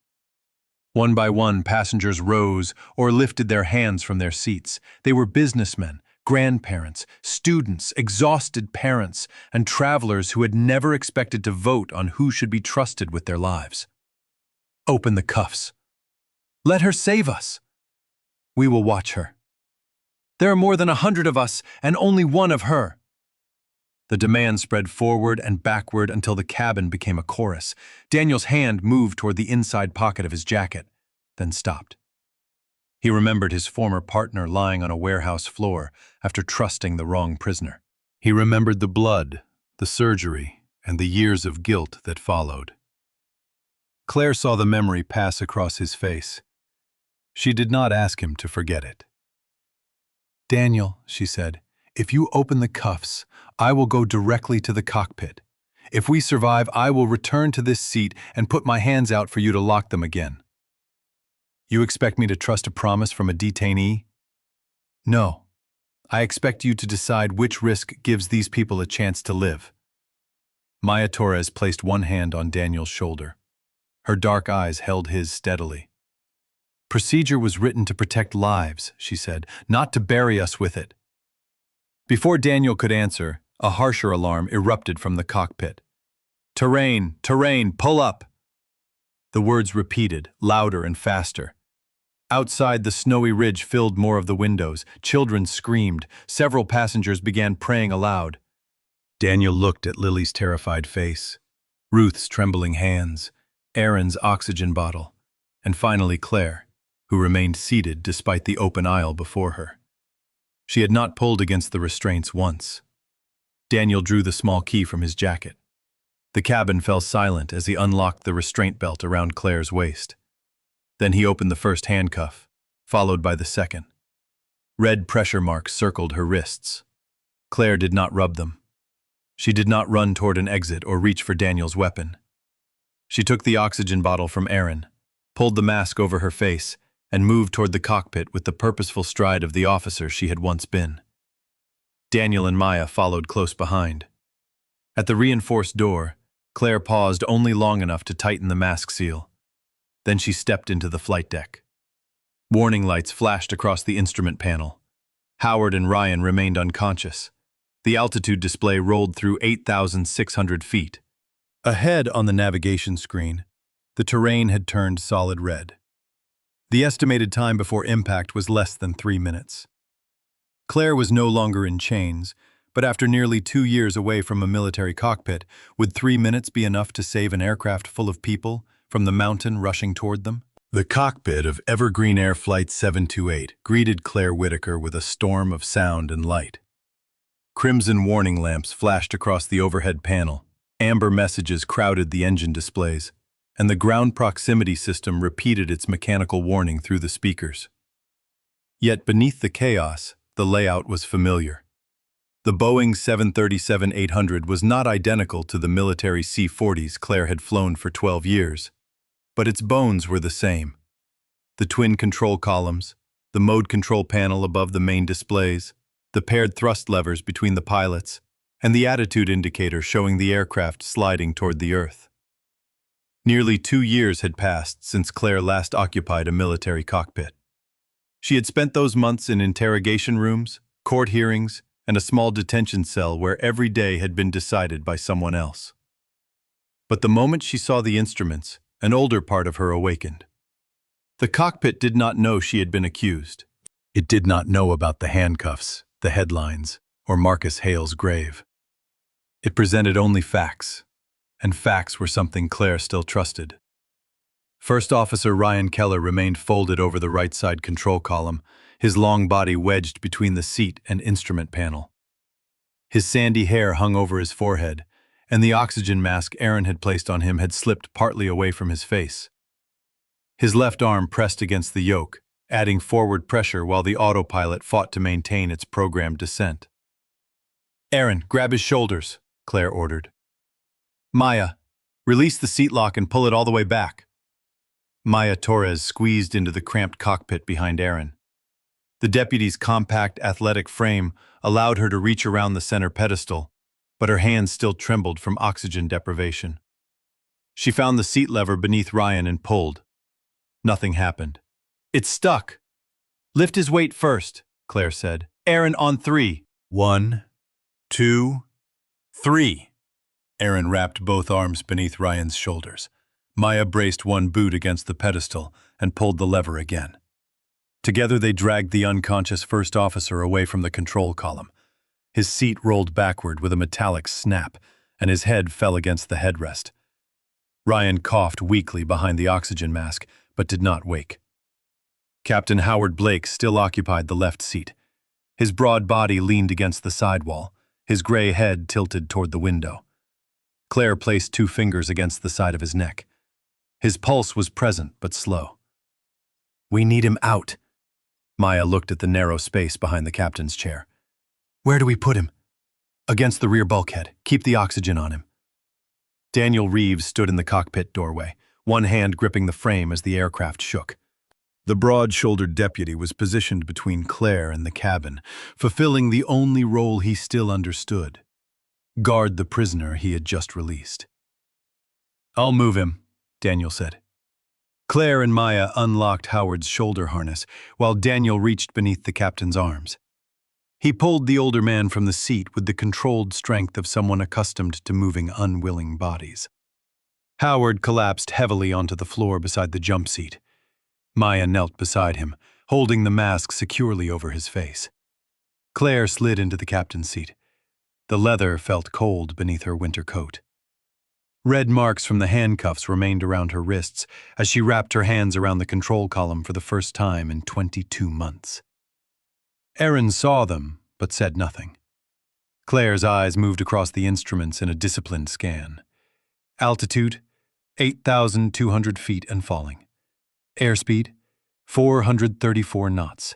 [SPEAKER 1] One by one, passengers rose or lifted their hands from their seats. They were businessmen, grandparents, students, exhausted parents, and travelers who had never expected to vote on who should be trusted with their lives. "Open the cuffs. Let her save us. We will watch her. There are more than 100 of us and only one of her." The demand spread forward and backward until the cabin became a chorus. Daniel's hand moved toward the inside pocket of his jacket, then stopped. He remembered his former partner lying on a warehouse floor after trusting the wrong prisoner. He remembered the blood, the surgery, and the years of guilt that followed. Claire saw the memory pass across his face. She did not ask him to forget it. "Daniel," she said, "if you open the cuffs, I will go directly to the cockpit. If we survive, I will return to this seat and put my hands out for you to lock them again." "You expect me to trust a promise from a detainee?" "No. I expect you to decide which risk gives these people a chance to live." Maya Torres placed one hand on Daniel's shoulder. Her dark eyes held his steadily. "Procedure was written to protect lives," she said, "not to bury us with it." Before Daniel could answer, a harsher alarm erupted from the cockpit. "Terrain, terrain, pull up!" The words repeated, louder and faster. Outside, the snowy ridge filled more of the windows. Children screamed. Several passengers began praying aloud. Daniel looked at Lily's terrified face, Ruth's trembling hands, Aaron's oxygen bottle, and finally Claire, who remained seated despite the open aisle before her. She had not pulled against the restraints once. Daniel drew the small key from his jacket. The cabin fell silent as he unlocked the restraint belt around Claire's waist. Then he opened the first handcuff, followed by the second. Red pressure marks circled her wrists. Claire did not rub them. She did not run toward an exit or reach for Daniel's weapon. She took the oxygen bottle from Aaron, pulled the mask over her face, and moved toward the cockpit with the purposeful stride of the officer she had once been. Daniel and Maya followed close behind. At the reinforced door, Claire paused only long enough to tighten the mask seal. Then she stepped into the flight deck. Warning lights flashed across the instrument panel. Howard and Ryan remained unconscious. The altitude display rolled through 8,600 feet. Ahead on the navigation screen, the terrain had turned solid red. The estimated time before impact was less than 3 minutes. Claire was no longer in chains, but after nearly 2 years away from a military cockpit, would 3 minutes be enough to save an aircraft full of people from the mountain rushing toward them? The cockpit of Evergreen Air Flight 728 greeted Claire Whitaker with a storm of sound and light. Crimson warning lamps flashed across the overhead panel. Amber messages crowded the engine displays, and the ground proximity system repeated its mechanical warning through the speakers. Yet beneath the chaos, the layout was familiar. The Boeing 737-800 was not identical to the military C-40s Claire had flown for 12 years, but its bones were the same. The twin control columns, the mode control panel above the main displays, the paired thrust levers between the pilots, and the attitude indicator showing the aircraft sliding toward the Earth. Nearly 2 years had passed since Claire last occupied a military cockpit. She had spent those months in interrogation rooms, court hearings, and a small detention cell where every day had been decided by someone else. But the moment she saw the instruments, an older part of her awakened. The cockpit did not know she had been accused. It did not know about the handcuffs, the headlines, or Marcus Hale's grave. It presented only facts, and facts were something Claire still trusted. First Officer Ryan Keller remained folded over the right side control column, his long body wedged between the seat and instrument panel. His sandy hair hung over his forehead, and the oxygen mask Aaron had placed on him had slipped partly away from his face. His left arm pressed against the yoke, adding forward pressure while the autopilot fought to maintain its programmed descent. "Aaron, grab his shoulders," Claire ordered. "Maya, release the seat lock and pull it all the way back." Maya Torres squeezed into the cramped cockpit behind Aaron. The deputy's compact, athletic frame allowed her to reach around the center pedestal, but her hands still trembled from oxygen deprivation. She found the seat lever beneath Ryan and pulled. Nothing happened. "It's stuck." "Lift his weight first," Claire said. "Aaron, on 3. 1, 2, 3. Aaron wrapped both arms beneath Ryan's shoulders. Maya braced one boot against the pedestal and pulled the lever again. Together they dragged the unconscious first officer away from the control column. His seat rolled backward with a metallic snap, and his head fell against the headrest. Ryan coughed weakly behind the oxygen mask, but did not wake. Captain Howard Blake still occupied the left seat. His broad body leaned against the sidewall, his gray head tilted toward the window. Claire placed 2 fingers against the side of his neck. His pulse was present but slow. "We need him out." Maya looked at the narrow space behind the captain's chair. "Where do we put him?" "Against the rear bulkhead. Keep the oxygen on him." Daniel Reeves stood in the cockpit doorway, one hand gripping the frame as the aircraft shook. The broad-shouldered deputy was positioned between Claire and the cabin, fulfilling the only role he still understood: guard the prisoner he had just released. "I'll move him," Daniel said. Claire and Maya unlocked Howard's shoulder harness, while Daniel reached beneath the captain's arms. He pulled the older man from the seat with the controlled strength of someone accustomed to moving unwilling bodies. Howard collapsed heavily onto the floor beside the jump seat. Maya knelt beside him, holding the mask securely over his face. Claire slid into the captain's seat. The leather felt cold beneath her winter coat. Red marks from the handcuffs remained around her wrists as she wrapped her hands around the control column for the first time in 22 months. Aaron saw them, but said nothing. Claire's eyes moved across the instruments in a disciplined scan. Altitude, 8,200 feet and falling. Airspeed, 434 knots.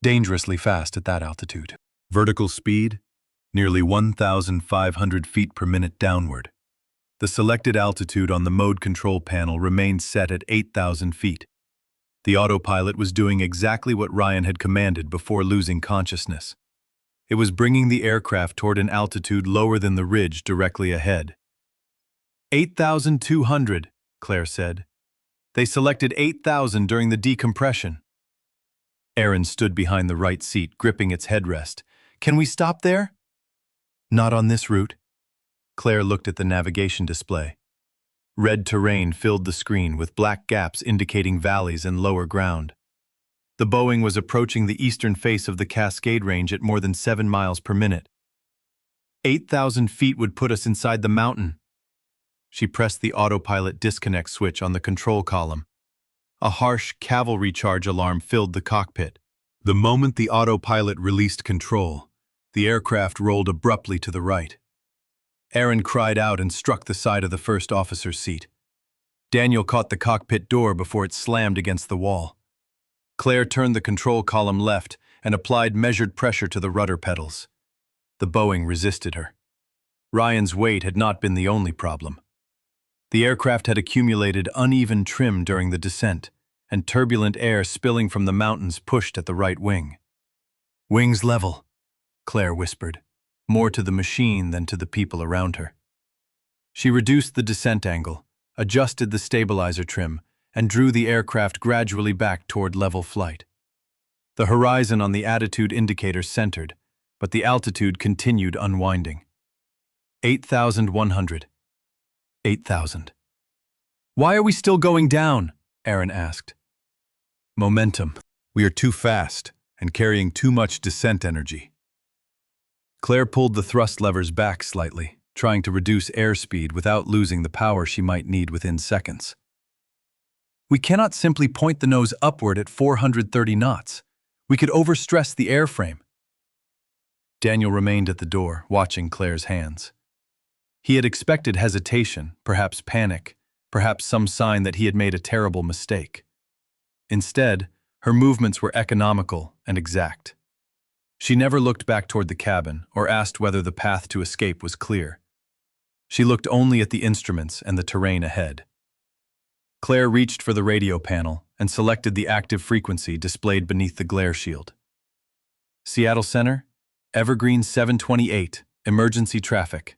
[SPEAKER 1] Dangerously fast at that altitude. Vertical speed, nearly 1,500 feet per minute downward. The selected altitude on the mode control panel remained set at 8,000 feet. The autopilot was doing exactly what Ryan had commanded before losing consciousness. It was bringing the aircraft toward an altitude lower than the ridge directly ahead. 8,200, Claire said. They selected 8,000 during the decompression. Aaron stood behind the right seat, gripping its headrest. "Can we stop there?" "Not on this route." Claire looked at the navigation display. Red terrain filled the screen with black gaps indicating valleys and lower ground. The Boeing was approaching the eastern face of the Cascade Range at more than 7 miles per minute. 8,000 feet would put us inside the mountain. She pressed the autopilot disconnect switch on the control column. A harsh cavalry charge alarm filled the cockpit. The moment the autopilot released control, the aircraft rolled abruptly to the right. Aaron cried out and struck the side of the first officer's seat. Daniel caught the cockpit door before it slammed against the wall. Claire turned the control column left and applied measured pressure to the rudder pedals. The Boeing resisted her. Ryan's weight had not been the only problem. The aircraft had accumulated uneven trim during the descent, and turbulent air spilling from the mountains pushed at the right wing. "Wings level," Claire whispered, more to the machine than to the people around her. She reduced the descent angle, adjusted the stabilizer trim, and drew the aircraft gradually back toward level flight. The horizon on the attitude indicator centered, but the altitude continued unwinding. 8,100. 8,000. "Why are we still going down?" Aaron asked. "Momentum. We are too fast and carrying too much descent energy." Claire pulled the thrust levers back slightly, trying to reduce airspeed without losing the power she might need within seconds. We cannot simply point the nose upward at 430 knots. We could overstress the airframe. Daniel remained at the door, watching Claire's hands. He had expected hesitation, perhaps panic, perhaps some sign that he had made a terrible mistake. Instead, her movements were economical and exact. She never looked back toward the cabin or asked whether the path to escape was clear. She looked only at the instruments and the terrain ahead. Claire reached for the radio panel and selected the active frequency displayed beneath the glare shield. Seattle Center, Evergreen 728, emergency traffic.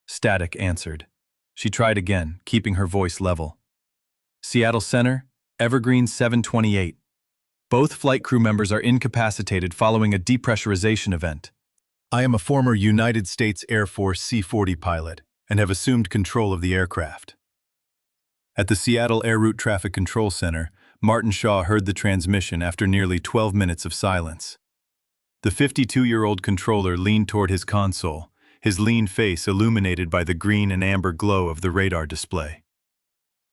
[SPEAKER 1] Static answered. She tried again, keeping her voice level. Seattle Center, Evergreen 728. Both flight crew members are incapacitated following a depressurization event. I am a former United States Air Force C-40 pilot and have assumed control of the aircraft. At the Seattle Air Route Traffic Control Center, Martin Shaw heard the transmission after nearly 12 minutes of silence. The 52-year-old controller leaned toward his console, his lean face illuminated by the green and amber glow of the radar display.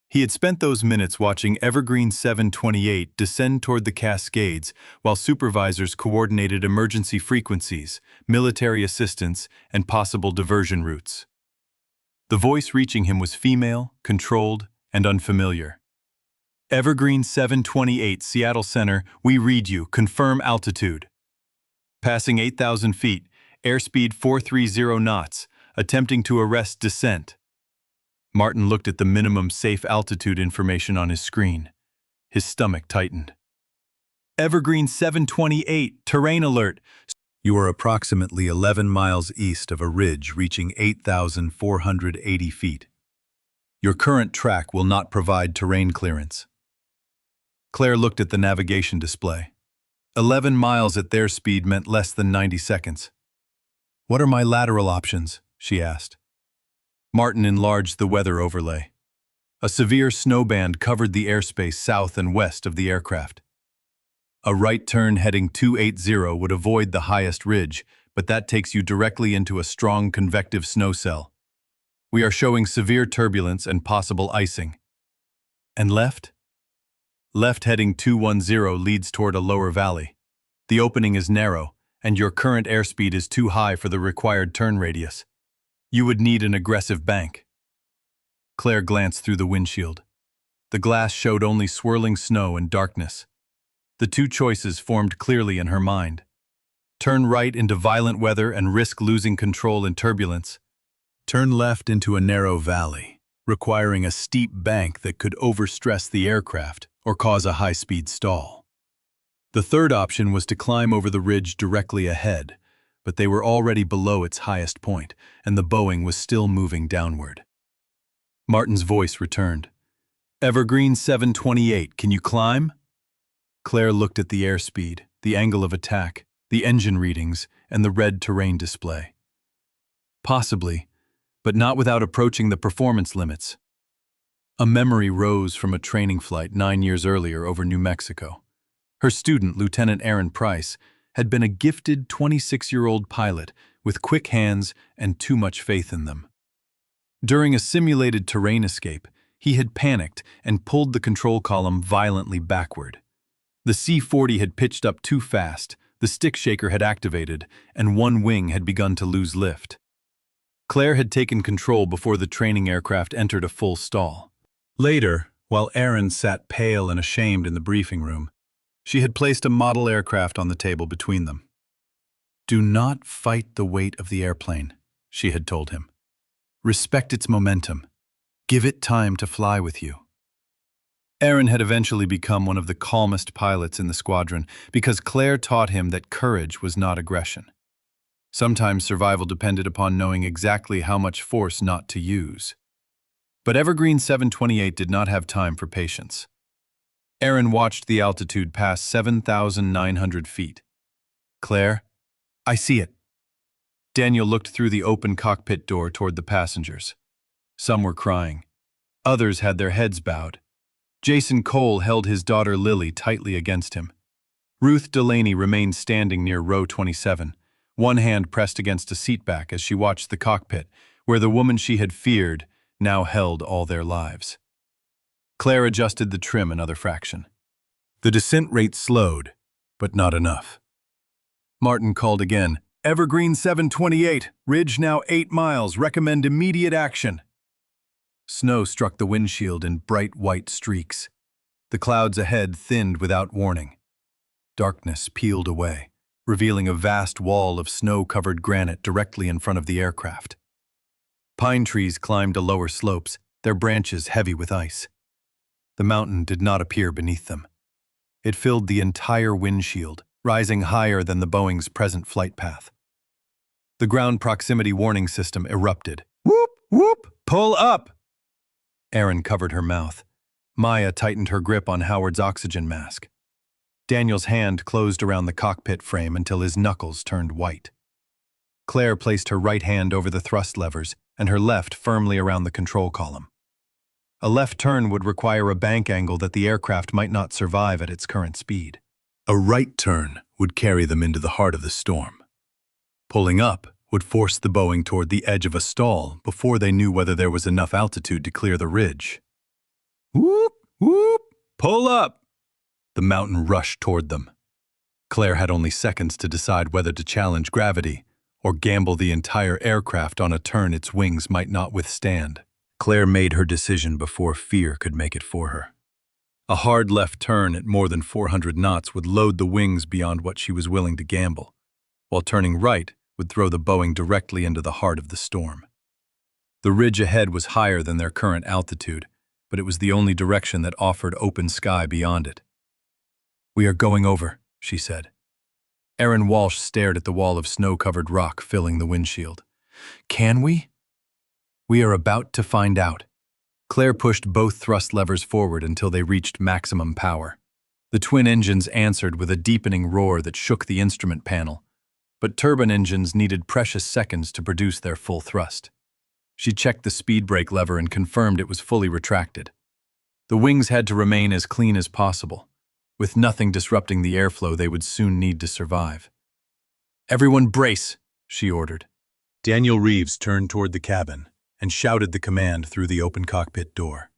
[SPEAKER 1] He had spent those minutes watching Evergreen 728 descend toward the Cascades while supervisors coordinated emergency frequencies, military assistance, and possible diversion routes. The voice reaching him was female, controlled, and unfamiliar. Evergreen 728, Seattle Center, we read you. Confirm altitude. Passing 8,000 feet, airspeed 430 knots, attempting to arrest descent. Martin looked at the minimum safe altitude information on his screen. His stomach tightened. Evergreen 728, terrain alert. You are approximately 11 miles east of a ridge reaching 8,480 feet. Your current track will not provide terrain clearance. Claire looked at the navigation display. 11 miles at their speed meant less than 90 seconds. What are my lateral options? She asked. Martin enlarged the weather overlay. A severe snowband covered the airspace south and west of the aircraft. A right turn heading 280 would avoid the highest ridge, but that takes you directly into a strong convective snow cell. We are showing severe turbulence and possible icing. And left? Left heading 210 leads toward a lower valley. The opening is narrow, and your current airspeed is too high for the required turn radius. You would need an aggressive bank. Claire glanced through the windshield. The glass showed only swirling snow and darkness. The two choices formed clearly in her mind. Turn right into violent weather and risk losing control in turbulence. Turn left into a narrow valley, requiring a steep bank that could overstress the aircraft or cause a high-speed stall. The third option was to climb over the ridge directly ahead, but they were already below its highest point, and the Boeing was still moving downward. Martin's voice returned. Evergreen 728, can you climb? Claire looked at the airspeed, the angle of attack, the engine readings, and the red terrain display. Possibly, but not without approaching the performance limits. A memory rose from a training flight 9 years earlier over New Mexico. Her student, Lieutenant Aaron Price, had been a gifted 26-year-old pilot with quick hands and too much faith in them. During a simulated terrain escape, he had panicked and pulled the control column violently backward. The C-40 had pitched up too fast, the stick shaker had activated, and one wing had begun to lose lift. Claire had taken control before the training aircraft entered a full stall. Later, while Aaron sat pale and ashamed in the briefing room, she had placed a model aircraft on the table between them. Do not fight the weight of the airplane, she had told him. Respect its momentum. Give it time to fly with you. Aaron had eventually become one of the calmest pilots in the squadron because Claire taught him that courage was not aggression. Sometimes survival depended upon knowing exactly how much force not to use. But Evergreen 728 did not have time for patience. Aaron watched the altitude pass 7,900 feet. Claire, I see it. Daniel looked through the open cockpit door toward the passengers. Some were crying. Others had their heads bowed. Jason Cole held his daughter Lily tightly against him. Ruth Delaney remained standing near row 27, one hand pressed against a seatback as she watched the cockpit, where the woman she had feared now held all their lives. Claire adjusted the trim another fraction. The descent rate slowed, but not enough. Martin called again. Evergreen 728, ridge now 8 miles, recommend immediate action. Snow struck the windshield in bright white streaks. The clouds ahead thinned without warning. Darkness peeled away, revealing a vast wall of snow-covered granite directly in front of the aircraft. Pine trees climbed to lower slopes, their branches heavy with ice. The mountain did not appear beneath them. It filled the entire windshield, rising higher than the Boeing's present flight path. The ground proximity warning system erupted. Whoop, whoop, pull up! Erin covered her mouth. Maya tightened her grip on Howard's oxygen mask. Daniel's hand closed around the cockpit frame until his knuckles turned white. Claire placed her right hand over the thrust levers and her left firmly around the control column. A left turn would require a bank angle that the aircraft might not survive at its current speed. A right turn would carry them into the heart of the storm. Pulling up would force the Boeing toward the edge of a stall before they knew whether there was enough altitude to clear the ridge. Whoop, whoop, pull up! The mountain rushed toward them. Claire had only seconds to decide whether to challenge gravity or gamble the entire aircraft on a turn its wings might not withstand. Claire made her decision before fear could make it for her. A hard left turn at more than 400 knots would load the wings beyond what she was willing to gamble, while turning right would throw the Boeing directly into the heart of the storm. The ridge ahead was higher than their current altitude, but it was the only direction that offered open sky beyond it. "We are going over," she said. Erin Walsh stared at the wall of snow-covered rock filling the windshield. "Can we?" "We are about to find out." Claire pushed both thrust levers forward until they reached maximum power. The twin engines answered with a deepening roar that shook the instrument panel, but turbine engines needed precious seconds to produce their full thrust. She checked the speed brake lever and confirmed it was fully retracted. The wings had to remain as clean as possible, with nothing disrupting the airflow they would soon need to survive. "Everyone brace," she ordered. Daniel Reeves turned toward the cabin and shouted the command through the open cockpit door.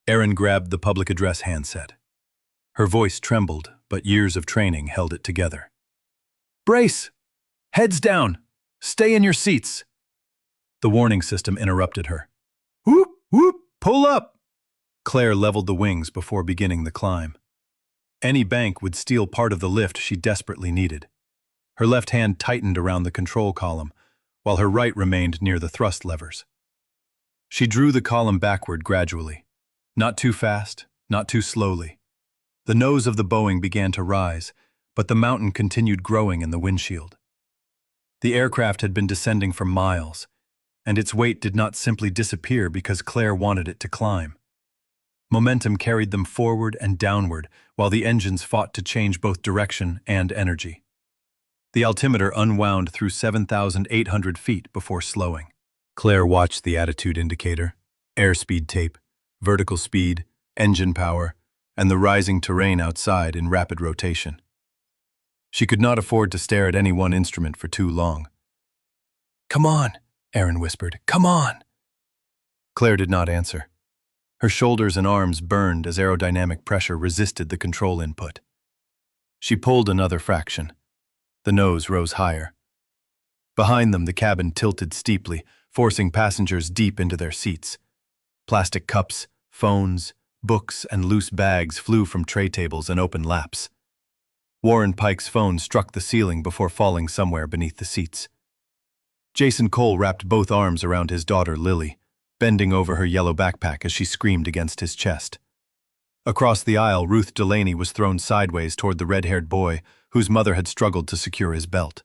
[SPEAKER 1] Erin grabbed the public address handset. Her voice trembled, but years of training held it together. "Brace! Heads down! Stay in your seats!" The warning system interrupted her. "Whoop, whoop, pull up!" Claire leveled the wings before beginning the climb. Any bank would steal part of the lift she desperately needed. Her left hand tightened around the control column, while her right remained near the thrust levers. She drew the column backward gradually. Not too fast, not too slowly. The nose of the Boeing began to rise, but the mountain continued growing in the windshield. The aircraft had been descending for miles, and its weight did not simply disappear because Claire wanted it to climb. Momentum carried them forward and downward, while the engines fought to change both direction and energy. The altimeter unwound through 7,800 feet before slowing. Claire watched the attitude indicator, airspeed tape, vertical speed, engine power, and the rising terrain outside in rapid rotation. She could not afford to stare at any one instrument for too long. "Come on," Erin whispered. "Come on." Claire did not answer. Her shoulders and arms burned as aerodynamic pressure resisted the control input. She pulled another fraction. The nose rose higher. Behind them, the cabin tilted steeply, forcing passengers deep into their seats. Plastic cups, phones, books, and loose bags flew from tray tables and open laps. Warren Pike's phone struck the ceiling before falling somewhere beneath the seats. Jason Cole wrapped both arms around his daughter, Lily, bending over her yellow backpack as she screamed against his chest. Across the aisle, Ruth Delaney was thrown sideways toward the red-haired boy whose mother had struggled to secure his belt.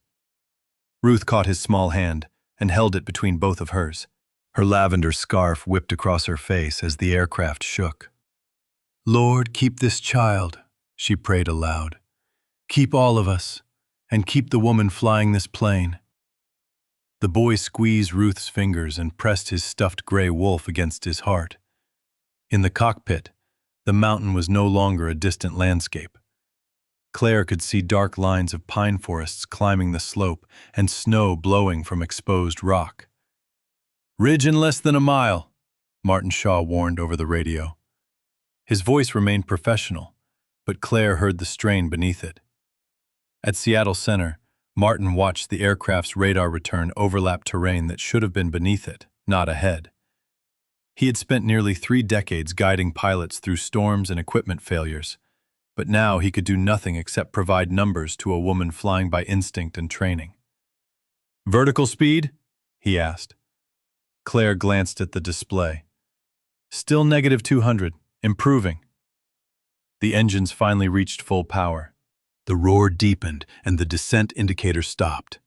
[SPEAKER 1] Ruth caught his small hand and held it between both of hers. Her lavender scarf whipped across her face as the aircraft shook. "Lord, keep this child," she prayed aloud. "Keep all of us, and keep the woman flying this plane." The boy squeezed Ruth's fingers and pressed his stuffed gray wolf against his heart. In the cockpit, the mountain was no longer a distant landscape. Claire could see dark lines of pine forests climbing the slope and snow blowing from exposed rock. "Ridge in less than a mile," Martin Shaw warned over the radio. His voice remained professional, but Claire heard the strain beneath it. At Seattle Center, Martin watched the aircraft's radar return overlap terrain that should have been beneath it, not ahead. He had spent nearly 3 decades guiding pilots through storms and equipment failures, but now he could do nothing except provide numbers to a woman flying by instinct and training. "Vertical speed?" he asked. Claire glanced at the display. "Still negative 200, improving." The engines finally reached full power. The roar deepened and the descent indicator stopped.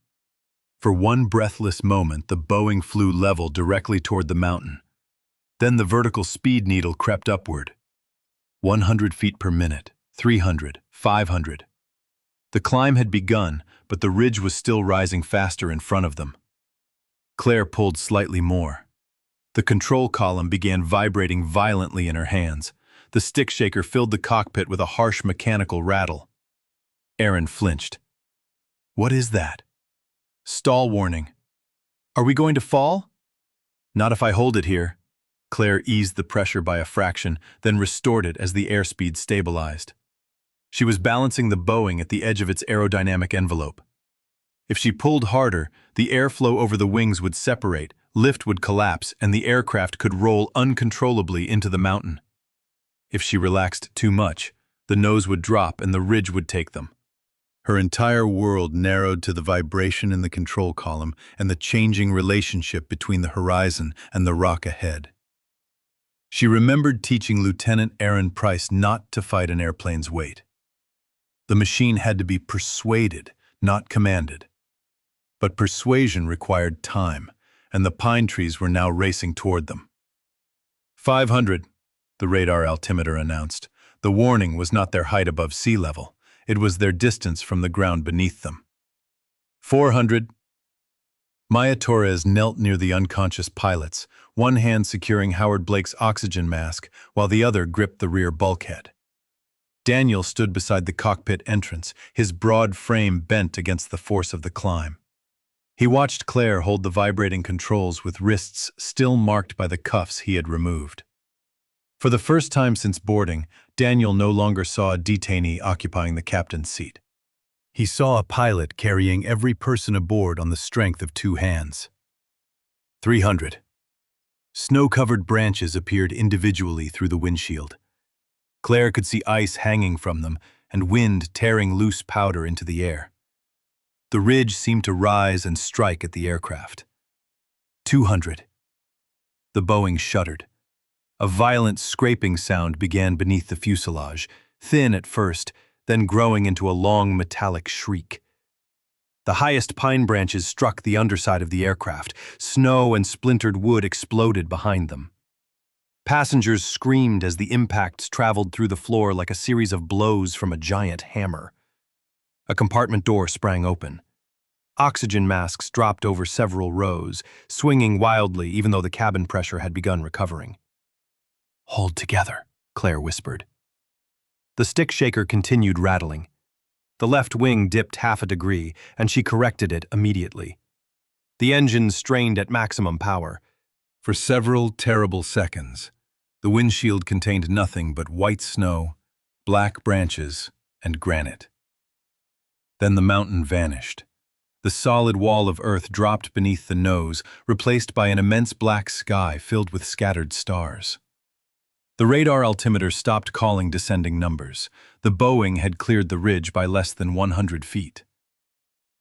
[SPEAKER 1] For one breathless moment, the Boeing flew level directly toward the mountain. Then the vertical speed needle crept upward. 100 feet per minute, 300, 500. The climb had begun, but the ridge was still rising faster in front of them. Claire pulled slightly more. The control column began vibrating violently in her hands. The stick shaker filled the cockpit with a harsh mechanical rattle. Aaron flinched. "What is that?" "Stall warning." "Are we going to fall?" "Not if I hold it here." Claire eased the pressure by a fraction, then restored it as the airspeed stabilized. She was balancing the Boeing at the edge of its aerodynamic envelope. If she pulled harder, the airflow over the wings would separate, lift would collapse, and the aircraft could roll uncontrollably into the mountain. If she relaxed too much, the nose would drop and the ridge would take them. Her entire world narrowed to the vibration in the control column and the changing relationship between the horizon and the rock ahead. She remembered teaching Lieutenant Aaron Price not to fight an airplane's weight. The machine had to be persuaded, not commanded. But persuasion required time, and the pine trees were now racing toward them. 500, the radar altimeter announced. The warning was not their height above sea level. It was their distance from the ground beneath them. 400. Maya Torres knelt near the unconscious pilots, one hand securing Howard Blake's oxygen mask while the other gripped the rear bulkhead. Daniel stood beside the cockpit entrance, his broad frame bent against the force of the climb. He watched Claire hold the vibrating controls with wrists still marked by the cuffs he had removed. For the first time since boarding, Daniel no longer saw a detainee occupying the captain's seat. He saw a pilot carrying every person aboard on the strength of 2 hands. 300. Snow-covered branches appeared individually through the windshield. Claire could see ice hanging from them and wind tearing loose powder into the air. The ridge seemed to rise and strike at the aircraft. 200. The Boeing shuddered. A violent scraping sound began beneath the fuselage, thin at first, then growing into a long metallic shriek. The highest pine branches struck the underside of the aircraft. Snow and splintered wood exploded behind them. Passengers screamed as the impacts traveled through the floor like a series of blows from a giant hammer. A compartment door sprang open. Oxygen masks dropped over several rows, swinging wildly even though the cabin pressure had begun recovering. "Hold together," Claire whispered. The stick shaker continued rattling. The left wing dipped half a degree, and she corrected it immediately. The engines strained at maximum power. For several terrible seconds, the windshield contained nothing but white snow, black branches, and granite. Then the mountain vanished. The solid wall of earth dropped beneath the nose, replaced by an immense black sky filled with scattered stars. The radar altimeter stopped calling descending numbers. The Boeing had cleared the ridge by less than 100 feet.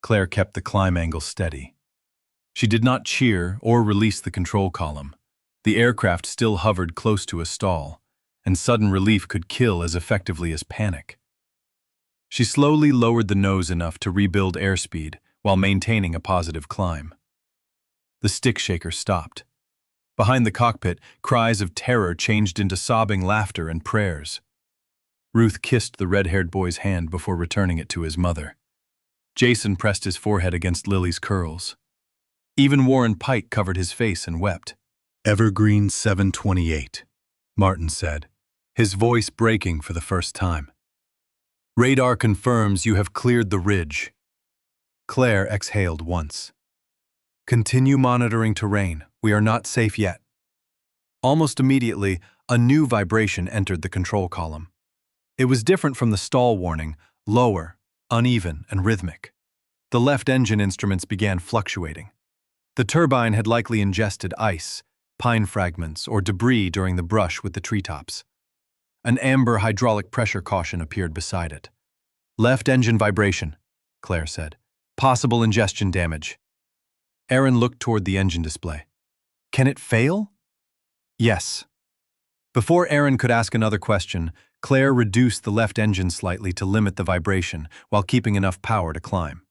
[SPEAKER 1] Claire kept the climb angle steady. She did not cheer or release the control column. The aircraft still hovered close to a stall, and sudden relief could kill as effectively as panic. She slowly lowered the nose enough to rebuild airspeed while maintaining a positive climb. The stick shaker stopped. Behind the cockpit, cries of terror changed into sobbing laughter and prayers. Ruth kissed the red-haired boy's hand before returning it to his mother. Jason pressed his forehead against Lily's curls. Even Warren Pike covered his face and wept. "Evergreen 728, Martin said, his voice breaking for the first time. "Radar confirms you have cleared the ridge." Claire exhaled once. "Continue monitoring terrain. We are not safe yet." Almost immediately, A new vibration entered the control column. It was different from the stall warning, lower, uneven, and rhythmic. The left engine instruments began fluctuating. The turbine had likely ingested ice, pine fragments, or debris during the brush with the treetops. An amber hydraulic pressure caution appeared beside it. Left engine vibration, Claire said. Possible ingestion damage. Aaron looked toward the engine display. Can it fail? Yes. Before Aaron could ask another question, Claire reduced the left engine slightly to limit the vibration while keeping enough power to climb.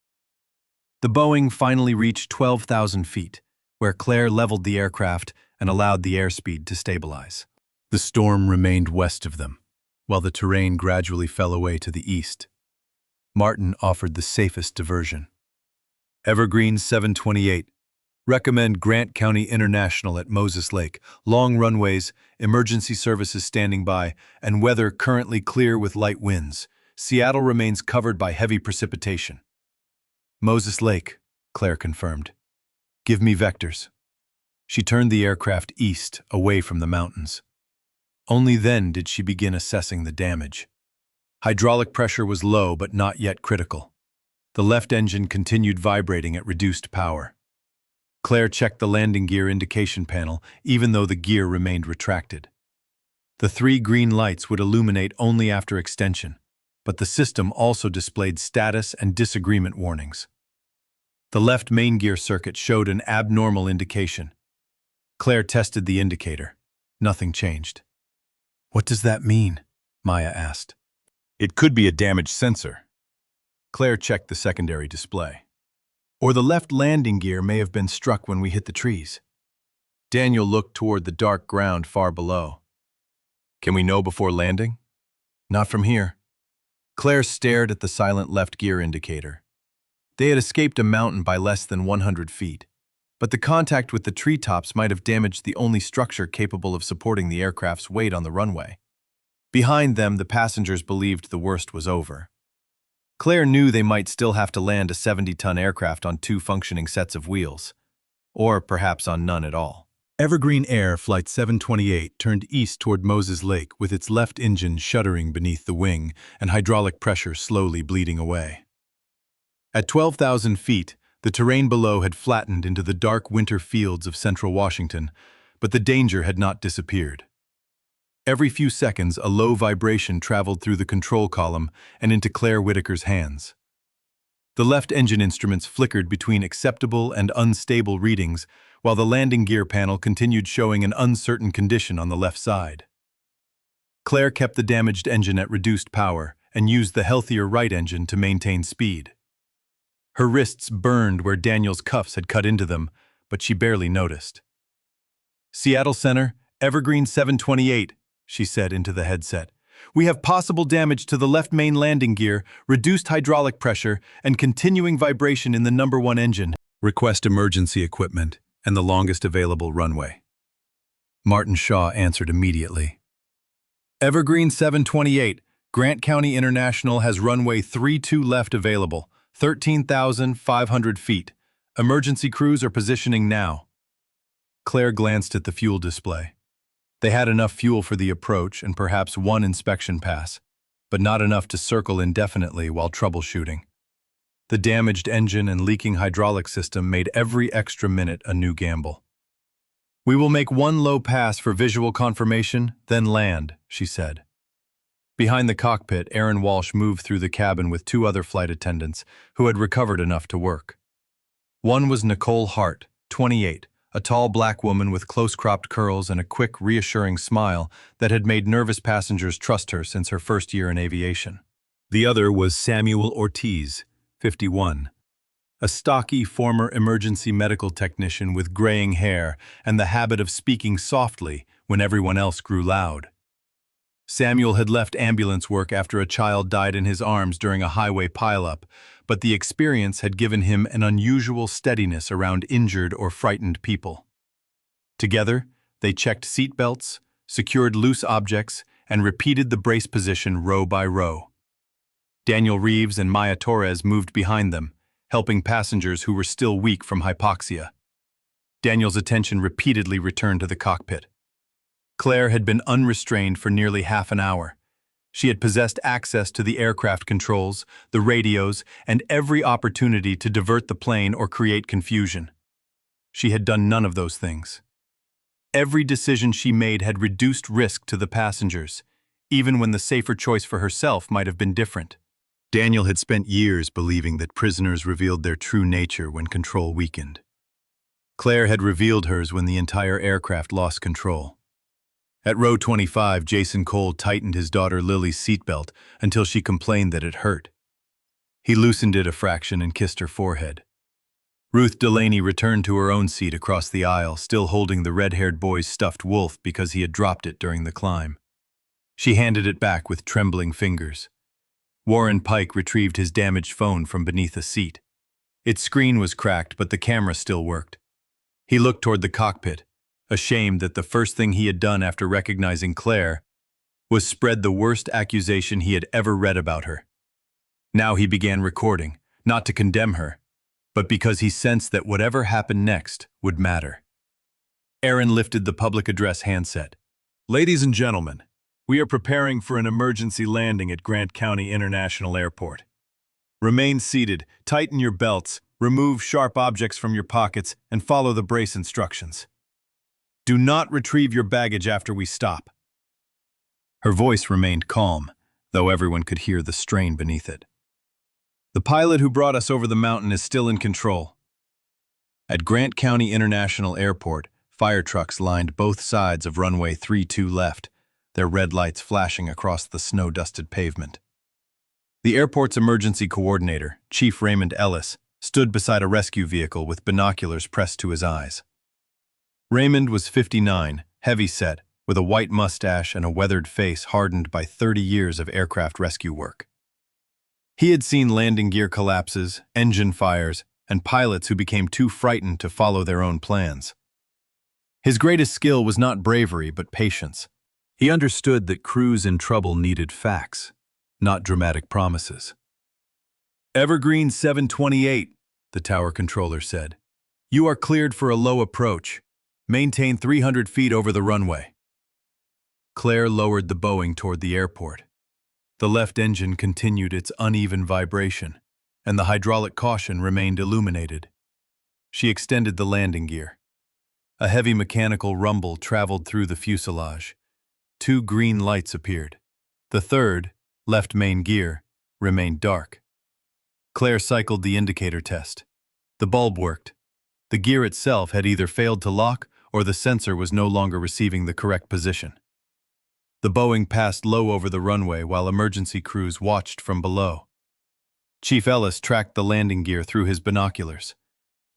[SPEAKER 1] The Boeing finally reached 12,000 feet, where Claire leveled the aircraft and allowed the airspeed to stabilize. The storm remained west of them, while the terrain gradually fell away to the east. Martin offered the safest diversion. Evergreen 728. Recommend Grant County International at Moses Lake. Long runways, emergency services standing by, and weather currently clear with light winds. Seattle remains covered by heavy precipitation. Moses Lake, Claire confirmed. Give me vectors. She turned the aircraft east, away from the mountains. Only then did she begin assessing the damage. Hydraulic pressure was low but not yet critical. The left engine continued vibrating at reduced power. Claire checked the landing gear indication panel, even though the gear remained retracted. The 3 green lights would illuminate only after extension, but the system also displayed status and disagreement warnings. The left main gear circuit showed an abnormal indication. Claire tested the indicator. Nothing changed. What does that mean? Maya asked. It could be a damaged sensor. Claire checked the secondary display. Or the left landing gear may have been struck when we hit the trees. Daniel looked toward the dark ground far below. Can we know before landing? Not from here. Claire stared at the silent left gear indicator. They had escaped a mountain by less than 100 feet, but the contact with the treetops might have damaged the only structure capable of supporting the aircraft's weight on the runway. Behind them, the passengers believed the worst was over. Claire knew they might still have to land a 70-ton aircraft on 2 functioning sets of wheels, or perhaps on none at all. Evergreen Air Flight 728 turned east toward Moses Lake with its left engine shuddering beneath the wing and hydraulic pressure slowly bleeding away. At 12,000 feet, the terrain below had flattened into the dark winter fields of central Washington, but the danger had not disappeared. Every few seconds, a low vibration traveled through the control column and into Claire Whitaker's hands. The left engine instruments flickered between acceptable and unstable readings, while the landing gear panel continued showing an uncertain condition on the left side. Claire kept the damaged engine at reduced power and used the healthier right engine to maintain speed. Her wrists burned where Daniel's cuffs had cut into them, but she barely noticed. Seattle Center, Evergreen 728, she said into the headset. We have possible damage to the left main landing gear, reduced hydraulic pressure, and continuing vibration in the number 1 engine. Request emergency equipment and the longest available runway. Martin Shaw answered immediately. Evergreen 728, Grant County International has runway 32 left available, 13,500 feet. Emergency crews are positioning now. Claire glanced at the fuel display. They had enough fuel for the approach and perhaps 1 inspection pass, but not enough to circle indefinitely while troubleshooting. The damaged engine and leaking hydraulic system made every extra minute a new gamble. We will make 1 low pass for visual confirmation, then land, she said. Behind the cockpit, Aaron Walsh moved through the cabin with 2 other flight attendants who had recovered enough to work. One was Nicole Hart, 28, a tall black woman with close-cropped curls and a quick, reassuring smile that had made nervous passengers trust her since her first year in aviation. The other was Samuel Ortiz, 51, a stocky former emergency medical technician with graying hair and the habit of speaking softly when everyone else grew loud. Samuel had left ambulance work after a child died in his arms during a highway pileup, but the experience had given him an unusual steadiness around injured or frightened people. Together, they checked seatbelts, secured loose objects, and repeated the brace position row by row. Daniel Reeves and Maya Torres moved behind them, helping passengers who were still weak from hypoxia. Daniel's attention repeatedly returned to the cockpit. Claire had been unrestrained for nearly half an hour. She had possessed access to the aircraft controls, the radios, and every opportunity to divert the plane or create confusion. She had done none of those things. Every decision she made had reduced risk to the passengers, even when the safer choice for herself might have been different. Daniel had spent years believing that prisoners revealed their true nature when control weakened. Claire had revealed hers when the entire aircraft lost control. At row 25, Jason Cole tightened his daughter Lily's seatbelt until she complained that it hurt. He loosened it a fraction and kissed her forehead. Ruth Delaney returned to her own seat across the aisle, still holding the red-haired boy's stuffed wolf because he had dropped it during the climb. She handed it back with trembling fingers. Warren Pike retrieved his damaged phone from beneath a seat. Its screen was cracked, but the camera still worked. He looked toward the cockpit, ashamed that the first thing he had done after recognizing Claire was spread the worst accusation he had ever read about her. Now he began recording, not to condemn her, but because he sensed that whatever happened next would matter. Aaron lifted the public address handset. "Ladies and gentlemen, we are preparing for an emergency landing at Grant County International Airport. Remain seated, tighten your belts, remove sharp objects from your pockets, and follow the brace instructions. Do not retrieve your baggage after we stop." Her voice remained calm, though everyone could hear the strain beneath it. "The pilot who brought us over the mountain is still in control." At Grant County International Airport, fire trucks lined both sides of runway 32 left, their red lights flashing across the snow-dusted pavement. The airport's emergency coordinator, Chief Raymond Ellis, stood beside a rescue vehicle with binoculars pressed to his eyes. Raymond was 59, heavy-set, with a white mustache and a weathered face hardened by 30 years of aircraft rescue work. He had seen landing gear collapses, engine fires, and pilots who became too frightened to follow their own plans. His greatest skill was not bravery, but patience. He understood that crews in trouble needed facts, not dramatic promises. "Evergreen 728, the tower controller said. "You are cleared for a low approach. Maintain 300 feet over the runway." Claire lowered the Boeing toward the airport. The left engine continued its uneven vibration, and the hydraulic caution remained illuminated. She extended the landing gear. A heavy mechanical rumble traveled through the fuselage. 2 green lights appeared. The third, left main gear, remained dark. Claire cycled the indicator test. The bulb worked. The gear itself had either failed to lock or the sensor was no longer receiving the correct position. The Boeing passed low over the runway while emergency crews watched from below. Chief Ellis tracked the landing gear through his binoculars.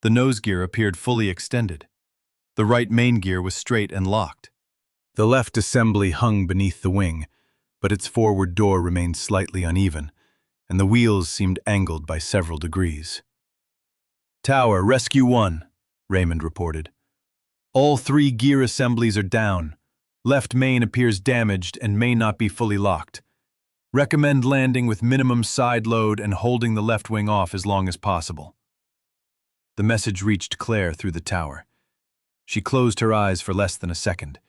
[SPEAKER 1] The nose gear appeared fully extended. The right main gear was straight and locked. The left assembly hung beneath the wing, but its forward door remained slightly uneven, and the wheels seemed angled by several degrees. "Tower, Rescue 1, Raymond reported. "All 3 gear assemblies are down. Left main appears damaged and may not be fully locked. Recommend landing with minimum side load and holding the left wing off as long as possible." The message reached Claire through the tower. She closed her eyes for less than a second.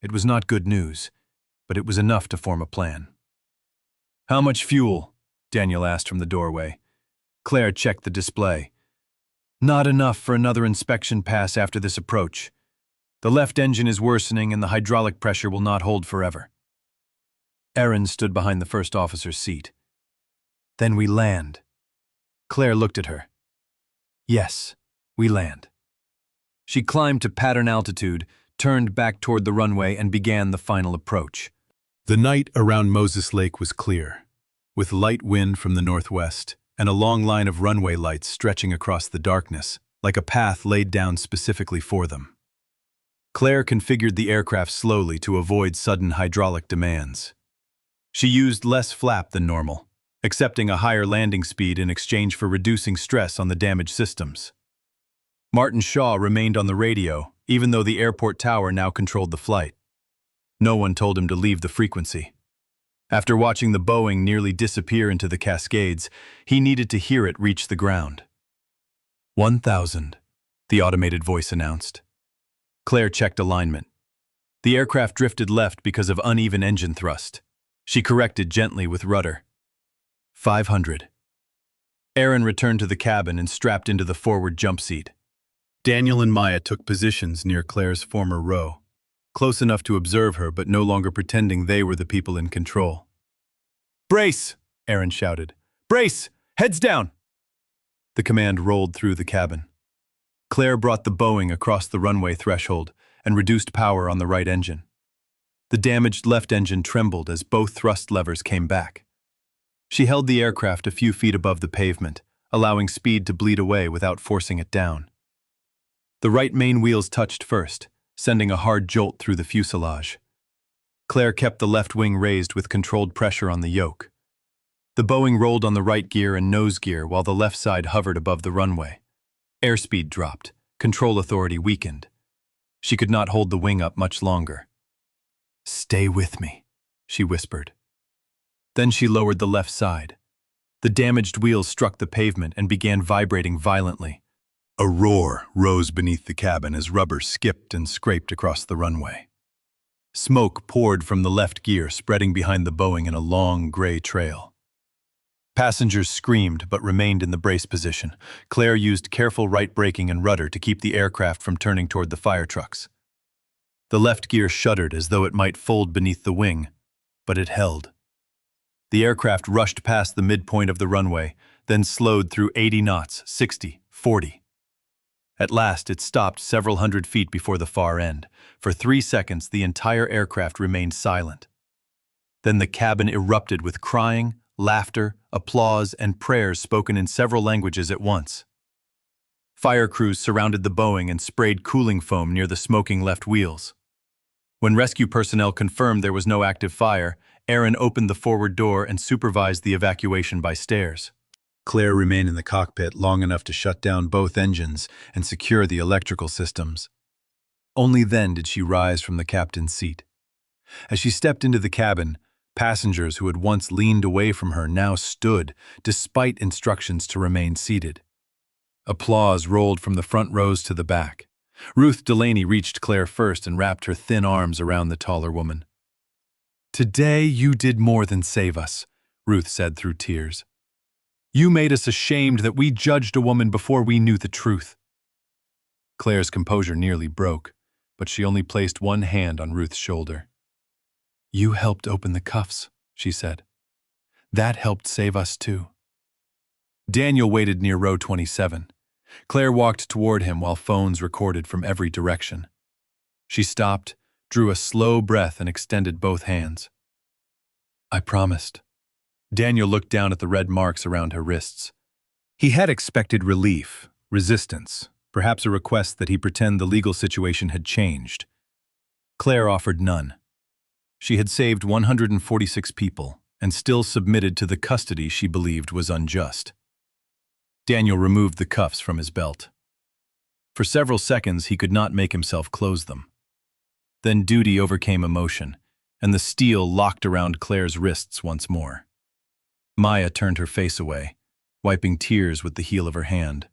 [SPEAKER 1] It was not good news, but it was enough to form a plan. "How much fuel?" Daniel asked from the doorway. Claire checked the display. "Not enough for another inspection pass after this approach. The left engine is worsening and the hydraulic pressure will not hold forever." Aaron stood behind the first officer's seat. "Then we land." Claire looked at her. "Yes, we land." She climbed to pattern altitude, turned back toward the runway, and began the final approach. The night around Moses Lake was clear, with light wind from the northwest and a long line of runway lights stretching across the darkness, like a path laid down specifically for them. Claire configured the aircraft slowly to avoid sudden hydraulic demands. She used less flap than normal, accepting a higher landing speed in exchange for reducing stress on the damaged systems. Martin Shaw remained on the radio, even though the airport tower now controlled the flight. No one told him to leave the frequency. After watching the Boeing nearly disappear into the Cascades, he needed to hear it reach the ground. 1,000, the automated voice announced. Claire checked alignment. The aircraft drifted left because of uneven engine thrust. She corrected gently with rudder. 500. Aaron returned to the cabin and strapped into the forward jump seat. Daniel and Maya took positions near Claire's former row, close enough to observe her but no longer pretending they were the people in control. "Brace!" Aaron shouted. "Brace! Heads down!" The command rolled through the cabin. Claire brought the Boeing across the runway threshold and reduced power on the right engine. The damaged left engine trembled as both thrust levers came back. She held the aircraft a few feet above the pavement, allowing speed to bleed away without forcing it down. The right main wheels touched first, sending a hard jolt through the fuselage. Claire kept the left wing raised with controlled pressure on the yoke. The Boeing rolled on the right gear and nose gear while the left side hovered above the runway. Airspeed dropped, control authority weakened. She could not hold the wing up much longer. "Stay with me," she whispered. Then she lowered the left side. The damaged wheels struck the pavement and began vibrating violently. A roar rose beneath the cabin as rubber skipped and scraped across the runway. Smoke poured from the left gear, spreading behind the Boeing in a long, gray trail. Passengers screamed but remained in the brace position. Claire used careful right braking and rudder to keep the aircraft from turning toward the fire trucks. The left gear shuddered as though it might fold beneath the wing, but it held. The aircraft rushed past the midpoint of the runway, then slowed through 80 knots, 60, 40. At last, it stopped several hundred feet before the far end. For 3 seconds, the entire aircraft remained silent. Then the cabin erupted with crying, laughter, applause, and prayers spoken in several languages at once. Fire crews surrounded the Boeing and sprayed cooling foam near the smoking left wheels. When rescue personnel confirmed there was no active fire, Aaron opened the forward door and supervised the evacuation by stairs. Claire remained in the cockpit long enough to shut down both engines and secure the electrical systems. Only then did she rise from the captain's seat. As she stepped into the cabin, passengers who had once leaned away from her now stood, despite instructions to remain seated. Applause rolled from the front rows to the back. Ruth Delaney reached Claire first and wrapped her thin arms around the taller woman. "Today you did more than save us," Ruth said through tears. "You made us ashamed that we judged a woman before we knew the truth." Claire's composure nearly broke, but she only placed one hand on Ruth's shoulder. "You helped open the cuffs," she said. "That helped save us too." Daniel waited near row 27. Claire walked toward him while phones recorded from every direction. She stopped, drew a slow breath and extended both hands. "I promised." Daniel looked down at the red marks around her wrists. He had expected relief, resistance, perhaps a request that he pretend the legal situation had changed. Claire offered none. She had saved 146 people and still submitted to the custody she believed was unjust. Daniel removed the cuffs from his belt. For several seconds he could not make himself close them. Then duty overcame emotion, and the steel locked around Claire's wrists once more. Maya turned her face away, wiping tears with the heel of her hand.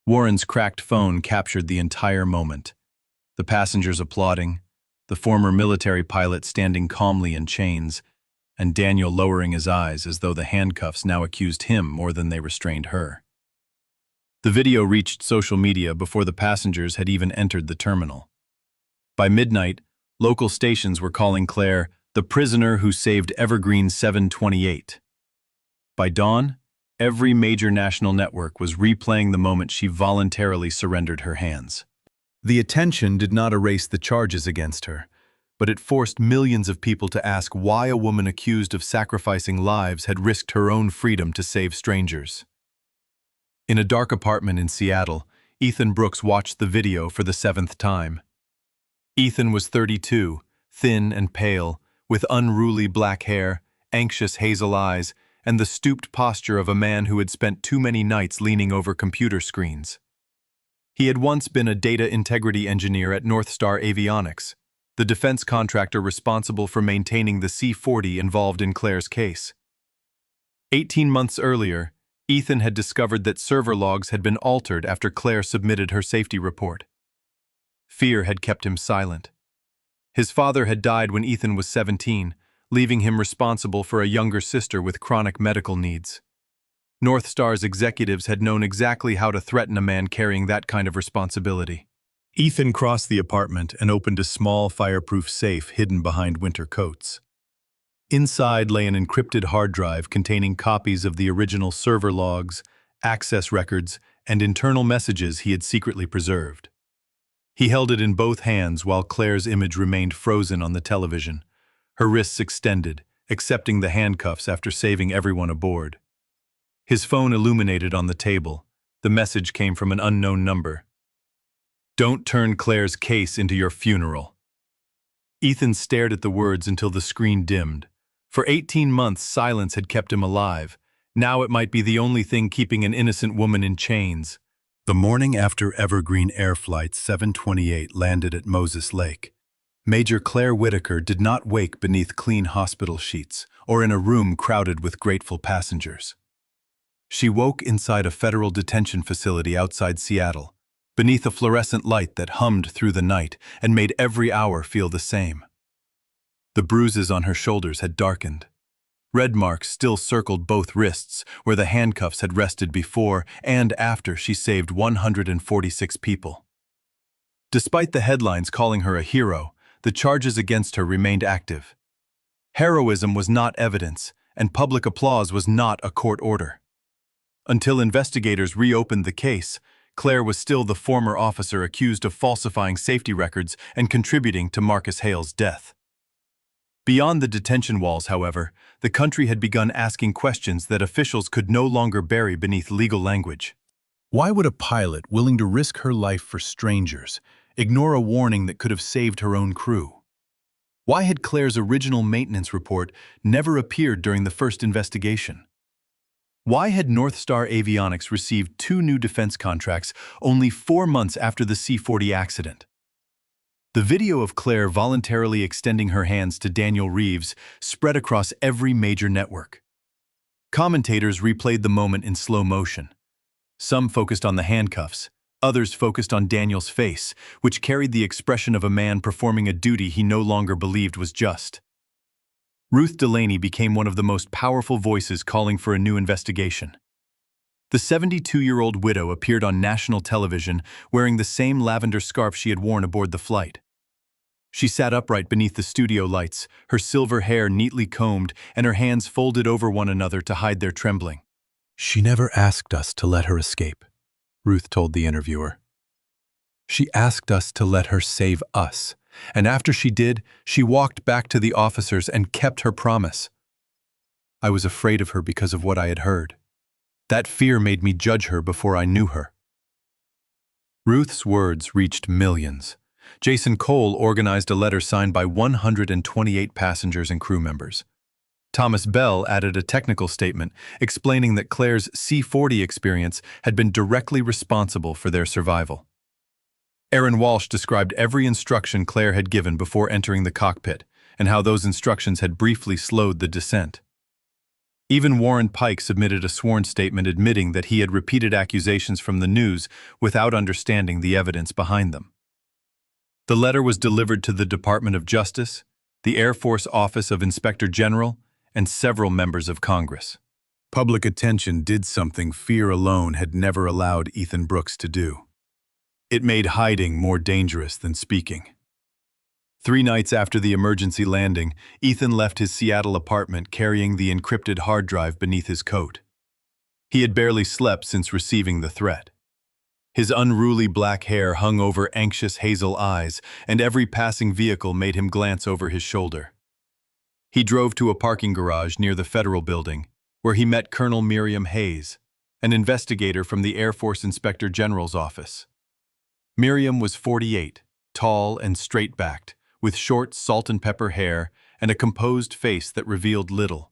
[SPEAKER 1] Warren's cracked phone captured the entire moment. The passengers applauding, the former military pilot standing calmly in chains, and Daniel lowering his eyes as though the handcuffs now accused him more than they restrained her. The video reached social media before the passengers had even entered the terminal. By midnight, local stations were calling Claire the prisoner who saved Evergreen 728. By dawn, every major national network was replaying the moment she voluntarily surrendered her hands. The attention did not erase the charges against her, but it forced millions of people to ask why a woman accused of sacrificing lives had risked her own freedom to save strangers. In a dark apartment in Seattle, Ethan Brooks watched the video for the 7th time. Ethan was 32, thin and pale, with unruly black hair, anxious hazel eyes, and the stooped posture of a man who had spent too many nights leaning over computer screens. He had once been a data integrity engineer at North Star Avionics, the defense contractor responsible for maintaining the C-40 involved in Claire's case. 18 months earlier, Ethan had discovered that server logs had been altered after Claire submitted her safety report. Fear had kept him silent. His father had died when Ethan was 17, leaving him responsible for a younger sister with chronic medical needs. North Star's executives had known exactly how to threaten a man carrying that kind of responsibility. Ethan crossed the apartment and opened a small fireproof safe hidden behind winter coats. Inside lay an encrypted hard drive containing copies of the original server logs, access records, and internal messages he had secretly preserved. He held it in both hands while Claire's image remained frozen on the television, her wrists extended, accepting the handcuffs after saving everyone aboard. His phone illuminated on the table. The message came from an unknown number. "Don't turn Claire's case into your funeral." Ethan stared at the words until the screen dimmed. For 18 months, silence had kept him alive. Now it might be the only thing keeping an innocent woman in chains. The morning after Evergreen Air Flight 728 landed at Moses Lake, Major Claire Whitaker did not wake beneath clean hospital sheets or in a room crowded with grateful passengers. She woke inside a federal detention facility outside Seattle, beneath a fluorescent light that hummed through the night and made every hour feel the same. The bruises on her shoulders had darkened. Red marks still circled both wrists, where the handcuffs had rested before and after she saved 146 people. Despite the headlines calling her a hero, the charges against her remained active. Heroism was not evidence, and public applause was not a court order. Until investigators reopened the case, Claire was still the former officer accused of falsifying safety records and contributing to Marcus Hale's death. Beyond the detention walls, however, the country had begun asking questions that officials could no longer bury beneath legal language. Why would a pilot willing to risk her life for strangers ignore a warning that could have saved her own crew? Why had Claire's original maintenance report never appeared during the first investigation? Why had North Star Avionics received 2 new defense contracts only 4 months after the C-40 accident? The video of Claire voluntarily extending her hands to Daniel Reeves spread across every major network. Commentators replayed the moment in slow motion. Some focused on the handcuffs, others focused on Daniel's face, which carried the expression of a man performing a duty he no longer believed was just. Ruth Delaney became one of the most powerful voices calling for a new investigation. The 72-year-old widow appeared on national television wearing the same lavender scarf she had worn aboard the flight. She sat upright beneath the studio lights, her silver hair neatly combed and her hands folded over one another to hide their trembling. "She never asked us to let her escape," Ruth told the interviewer. "She asked us to let her save us, and after she did, she walked back to the officers and kept her promise. I was afraid of her because of what I had heard. That fear made me judge her before I knew her." Ruth's words reached millions. Jason Cole organized a letter signed by 128 passengers and crew members. Thomas Bell added a technical statement explaining that Claire's C-40 experience had been directly responsible for their survival. Aaron Walsh described every instruction Claire had given before entering the cockpit and how those instructions had briefly slowed the descent. Even Warren Pike submitted a sworn statement admitting that he had repeated accusations from the news without understanding the evidence behind them. The letter was delivered to the Department of Justice, the Air Force Office of Inspector General, and several members of Congress. Public attention did something fear alone had never allowed Ethan Brooks to do. It made hiding more dangerous than speaking. 3 nights after the emergency landing, Ethan left his Seattle apartment carrying the encrypted hard drive beneath his coat. He had barely slept since receiving the threat. His unruly black hair hung over anxious hazel eyes, and every passing vehicle made him glance over his shoulder. He drove to a parking garage near the Federal Building, where he met Colonel Miriam Hayes, an investigator from the Air Force Inspector General's office. Miriam was 48, tall and straight-backed, with short salt-and-pepper hair and a composed face that revealed little.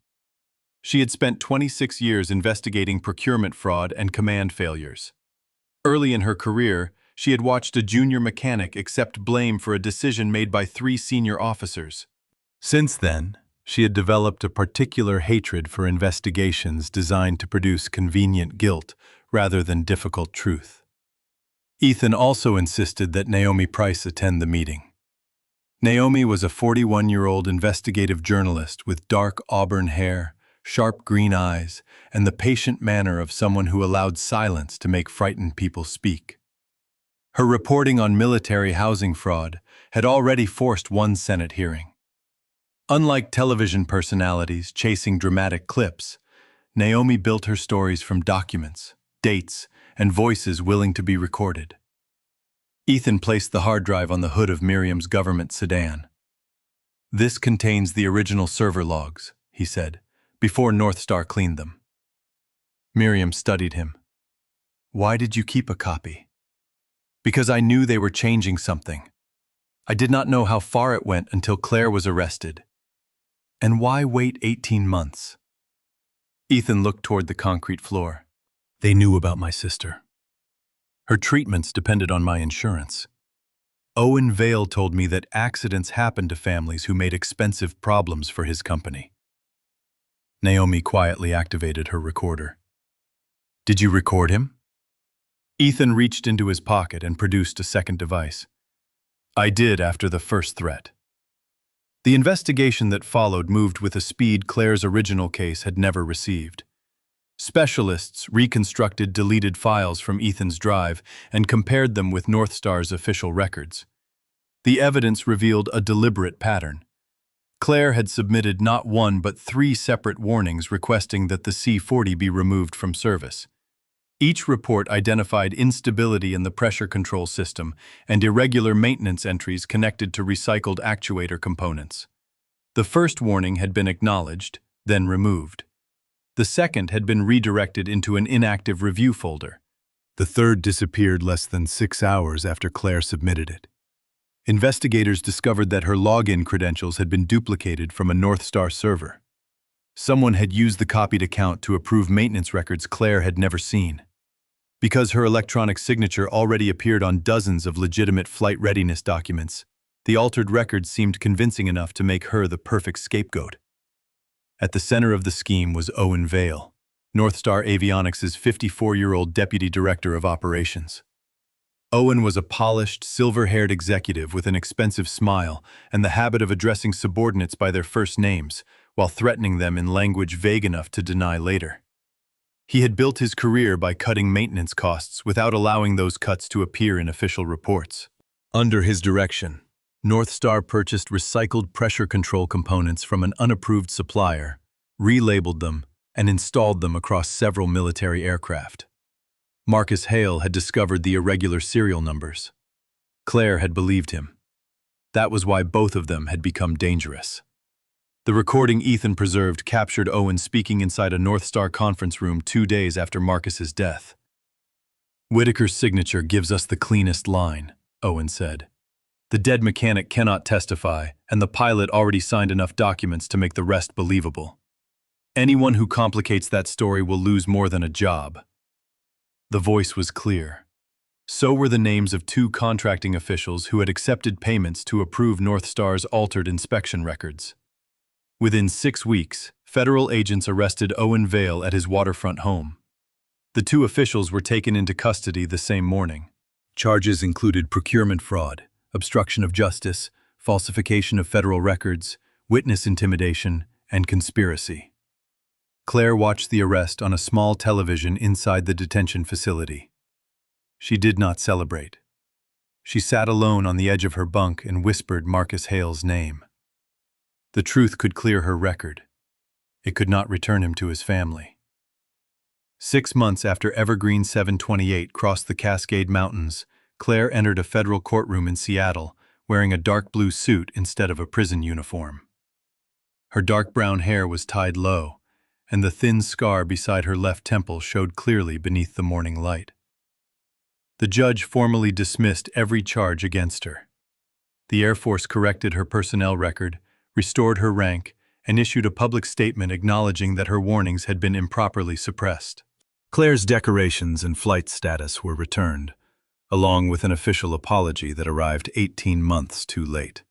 [SPEAKER 1] She had spent 26 years investigating procurement fraud and command failures. Early in her career, she had watched a junior mechanic accept blame for a decision made by 3 senior officers. Since then, she had developed a particular hatred for investigations designed to produce convenient guilt rather than difficult truth. Ethan also insisted that Naomi Price attend the meeting. Naomi was a 41-year-old investigative journalist with dark auburn hair, sharp green eyes, and the patient manner of someone who allowed silence to make frightened people speak. Her reporting on military housing fraud had already forced one Senate hearing. Unlike television personalities chasing dramatic clips, Naomi built her stories from documents, dates, and voices willing to be recorded. Ethan placed the hard drive on the hood of Miriam's government sedan. "This contains the original server logs," he said, before North Star cleaned them. Miriam studied him. "Why did you keep a copy?" "Because I knew they were changing something. I did not know how far it went until Claire was arrested." "And why wait 18 months? Ethan looked toward the concrete floor. "They knew about my sister. Her treatments depended on my insurance. Owen Vale told me that accidents happen to families who made expensive problems for his company." Naomi quietly activated her recorder. "Did you record him?" Ethan reached into his pocket and produced a second device. "I did after the first threat." The investigation that followed moved with a speed Claire's original case had never received. Specialists reconstructed deleted files from Ethan's drive and compared them with North Star's official records. The evidence revealed a deliberate pattern. Claire had submitted not one but 3 separate warnings requesting that the C-40 be removed from service. Each report identified instability in the pressure control system and irregular maintenance entries connected to recycled actuator components. The first warning had been acknowledged, then removed. The second had been redirected into an inactive review folder. The third disappeared less than 6 hours after Claire submitted it. Investigators discovered that her login credentials had been duplicated from a North Star server. Someone had used the copied account to approve maintenance records Claire had never seen. Because her electronic signature already appeared on dozens of legitimate flight readiness documents, the altered records seemed convincing enough to make her the perfect scapegoat. At the center of the scheme was Owen Vale, North Star Avionics' 54-year-old deputy director of operations. Owen was a polished, silver-haired executive with an expensive smile and the habit of addressing subordinates by their first names, while threatening them in language vague enough to deny later. He had built his career by cutting maintenance costs without allowing those cuts to appear in official reports. Under his direction, North Star purchased recycled pressure control components from an unapproved supplier, relabeled them, and installed them across several military aircraft. Marcus Hale had discovered the irregular serial numbers. Claire had believed him. That was why both of them had become dangerous. The recording Ethan preserved captured Owen speaking inside a North Star conference room 2 days after Marcus's death. "Whitaker's signature gives us the cleanest line," Owen said. "The dead mechanic cannot testify, and the pilot already signed enough documents to make the rest believable. Anyone who complicates that story will lose more than a job." The voice was clear. So were the names of 2 contracting officials who had accepted payments to approve North Star's altered inspection records. Within 6 weeks, federal agents arrested Owen Vale at his waterfront home. The 2 officials were taken into custody the same morning. Charges included procurement fraud, obstruction of justice, falsification of federal records, witness intimidation, and conspiracy. Claire watched the arrest on a small television inside the detention facility. She did not celebrate. She sat alone on the edge of her bunk and whispered Marcus Hale's name. The truth could clear her record. It could not return him to his family. 6 months after Evergreen 728 crossed the Cascade Mountains, Claire entered a federal courtroom in Seattle, wearing a dark blue suit instead of a prison uniform. Her dark brown hair was tied low, and the thin scar beside her left temple showed clearly beneath the morning light. The judge formally dismissed every charge against her. The Air Force corrected her personnel record, restored her rank, and issued a public statement acknowledging that her warnings had been improperly suppressed. Claire's decorations and flight status were returned, along with an official apology that arrived 18 months too late.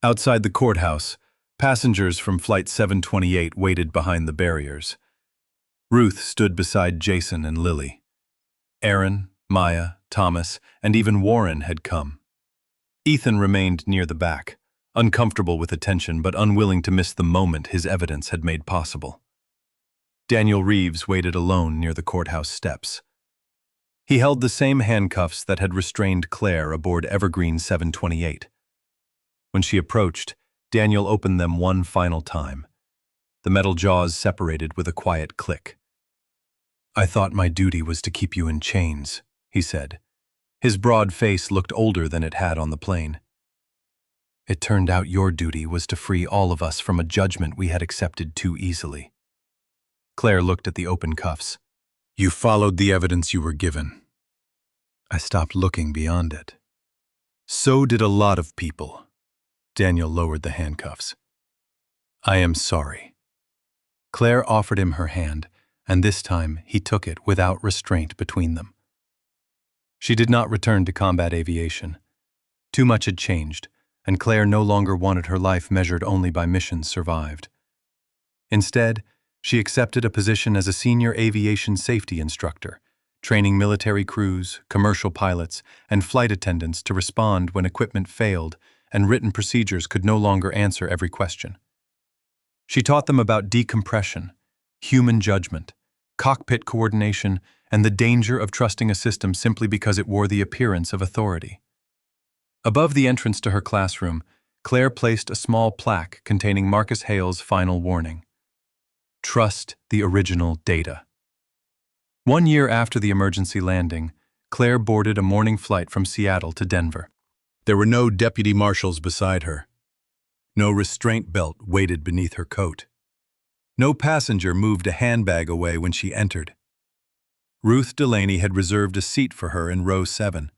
[SPEAKER 1] Outside the courthouse, passengers from Flight 728 waited behind the barriers. Ruth stood beside Jason and Lily. Aaron, Maya, Thomas, and even Warren had come. Ethan remained near the back, uncomfortable with attention but unwilling to miss the moment his evidence had made possible. Daniel Reeves waited alone near the courthouse steps. He held the same handcuffs that had restrained Claire aboard Evergreen 728. When she approached, Daniel opened them one final time. The metal jaws separated with a quiet click. "I thought my duty was to keep you in chains," he said. His broad face looked older than it had on the plane. "It turned out your duty was to free all of us from a judgment we had accepted too easily." Claire looked at the open cuffs. "You followed the evidence you were given." "I stopped looking beyond it." "So did a lot of people." Daniel lowered the handcuffs. "I am sorry." Claire offered him her hand, and this time he took it without restraint between them. She did not return to combat aviation. Too much had changed, and Claire no longer wanted her life measured only by missions survived. Instead, she accepted a position as a senior aviation safety instructor, training military crews, commercial pilots, and flight attendants to respond when equipment failed and written procedures could no longer answer every question. She taught them about decompression, human judgment, cockpit coordination, and the danger of trusting a system simply because it wore the appearance of authority. Above the entrance to her classroom, Claire placed a small plaque containing Marcus Hale's final warning: "Trust the original data." 1 year after the emergency landing, Claire boarded a morning flight from Seattle to Denver. There were no deputy marshals beside her. No restraint belt weighted beneath her coat. No passenger moved a handbag away when she entered. Ruth Delaney had reserved a seat for her in row 7.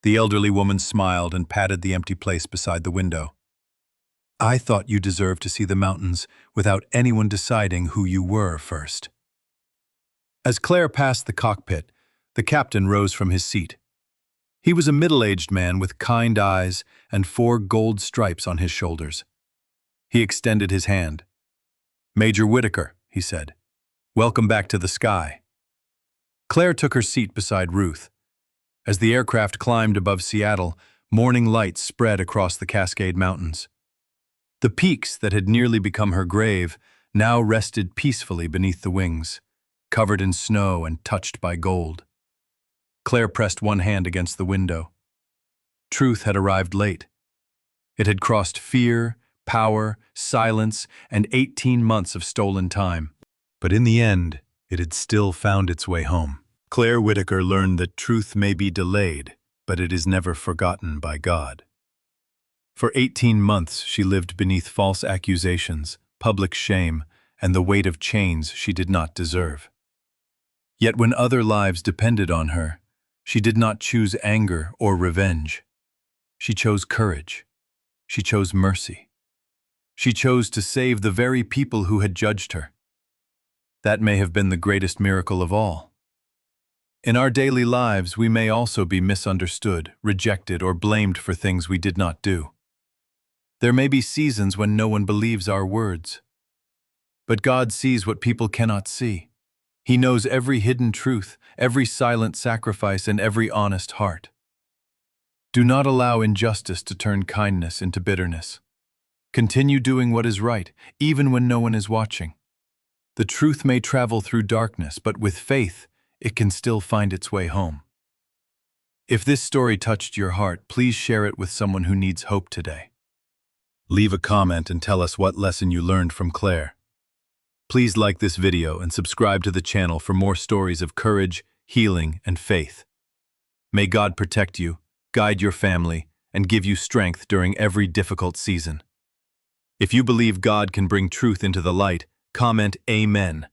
[SPEAKER 1] The elderly woman smiled and patted the empty place beside the window. "I thought you deserved to see the mountains without anyone deciding who you were first." As Claire passed the cockpit, the captain rose from his seat. He was a middle-aged man with kind eyes and 4 gold stripes on his shoulders. He extended his hand. "Major Whitaker," he said, "welcome back to the sky." Claire took her seat beside Ruth. As the aircraft climbed above Seattle, morning lights spread across the Cascade Mountains. The peaks that had nearly become her grave now rested peacefully beneath the wings, covered in snow and touched by gold. Claire pressed one hand against the window. Truth had arrived late. It had crossed fear, power, silence, and 18 months of stolen time. But in the end, it had still found its way home. Claire Whitaker learned that truth may be delayed, but it is never forgotten by God. For 18 months, she lived beneath false accusations, public shame, and the weight of chains she did not deserve. Yet when other lives depended on her, she did not choose anger or revenge. She chose courage. She chose mercy. She chose to save the very people who had judged her. That may have been the greatest miracle of all. In our daily lives, we may also be misunderstood, rejected, or blamed for things we did not do. There may be seasons when no one believes our words. But God sees what people cannot see. He knows every hidden truth, every silent sacrifice, and every honest heart. Do not allow injustice to turn kindness into bitterness. Continue doing what is right, even when no one is watching. The truth may travel through darkness, but with faith, it can still find its way home. If this story touched your heart, please share it with someone who needs hope today. Leave a comment and tell us what lesson you learned from Claire. Please like this video and subscribe to the channel for more stories of courage, healing, and faith. May God protect you, guide your family, and give you strength during every difficult season. If you believe God can bring truth into the light, comment Amen.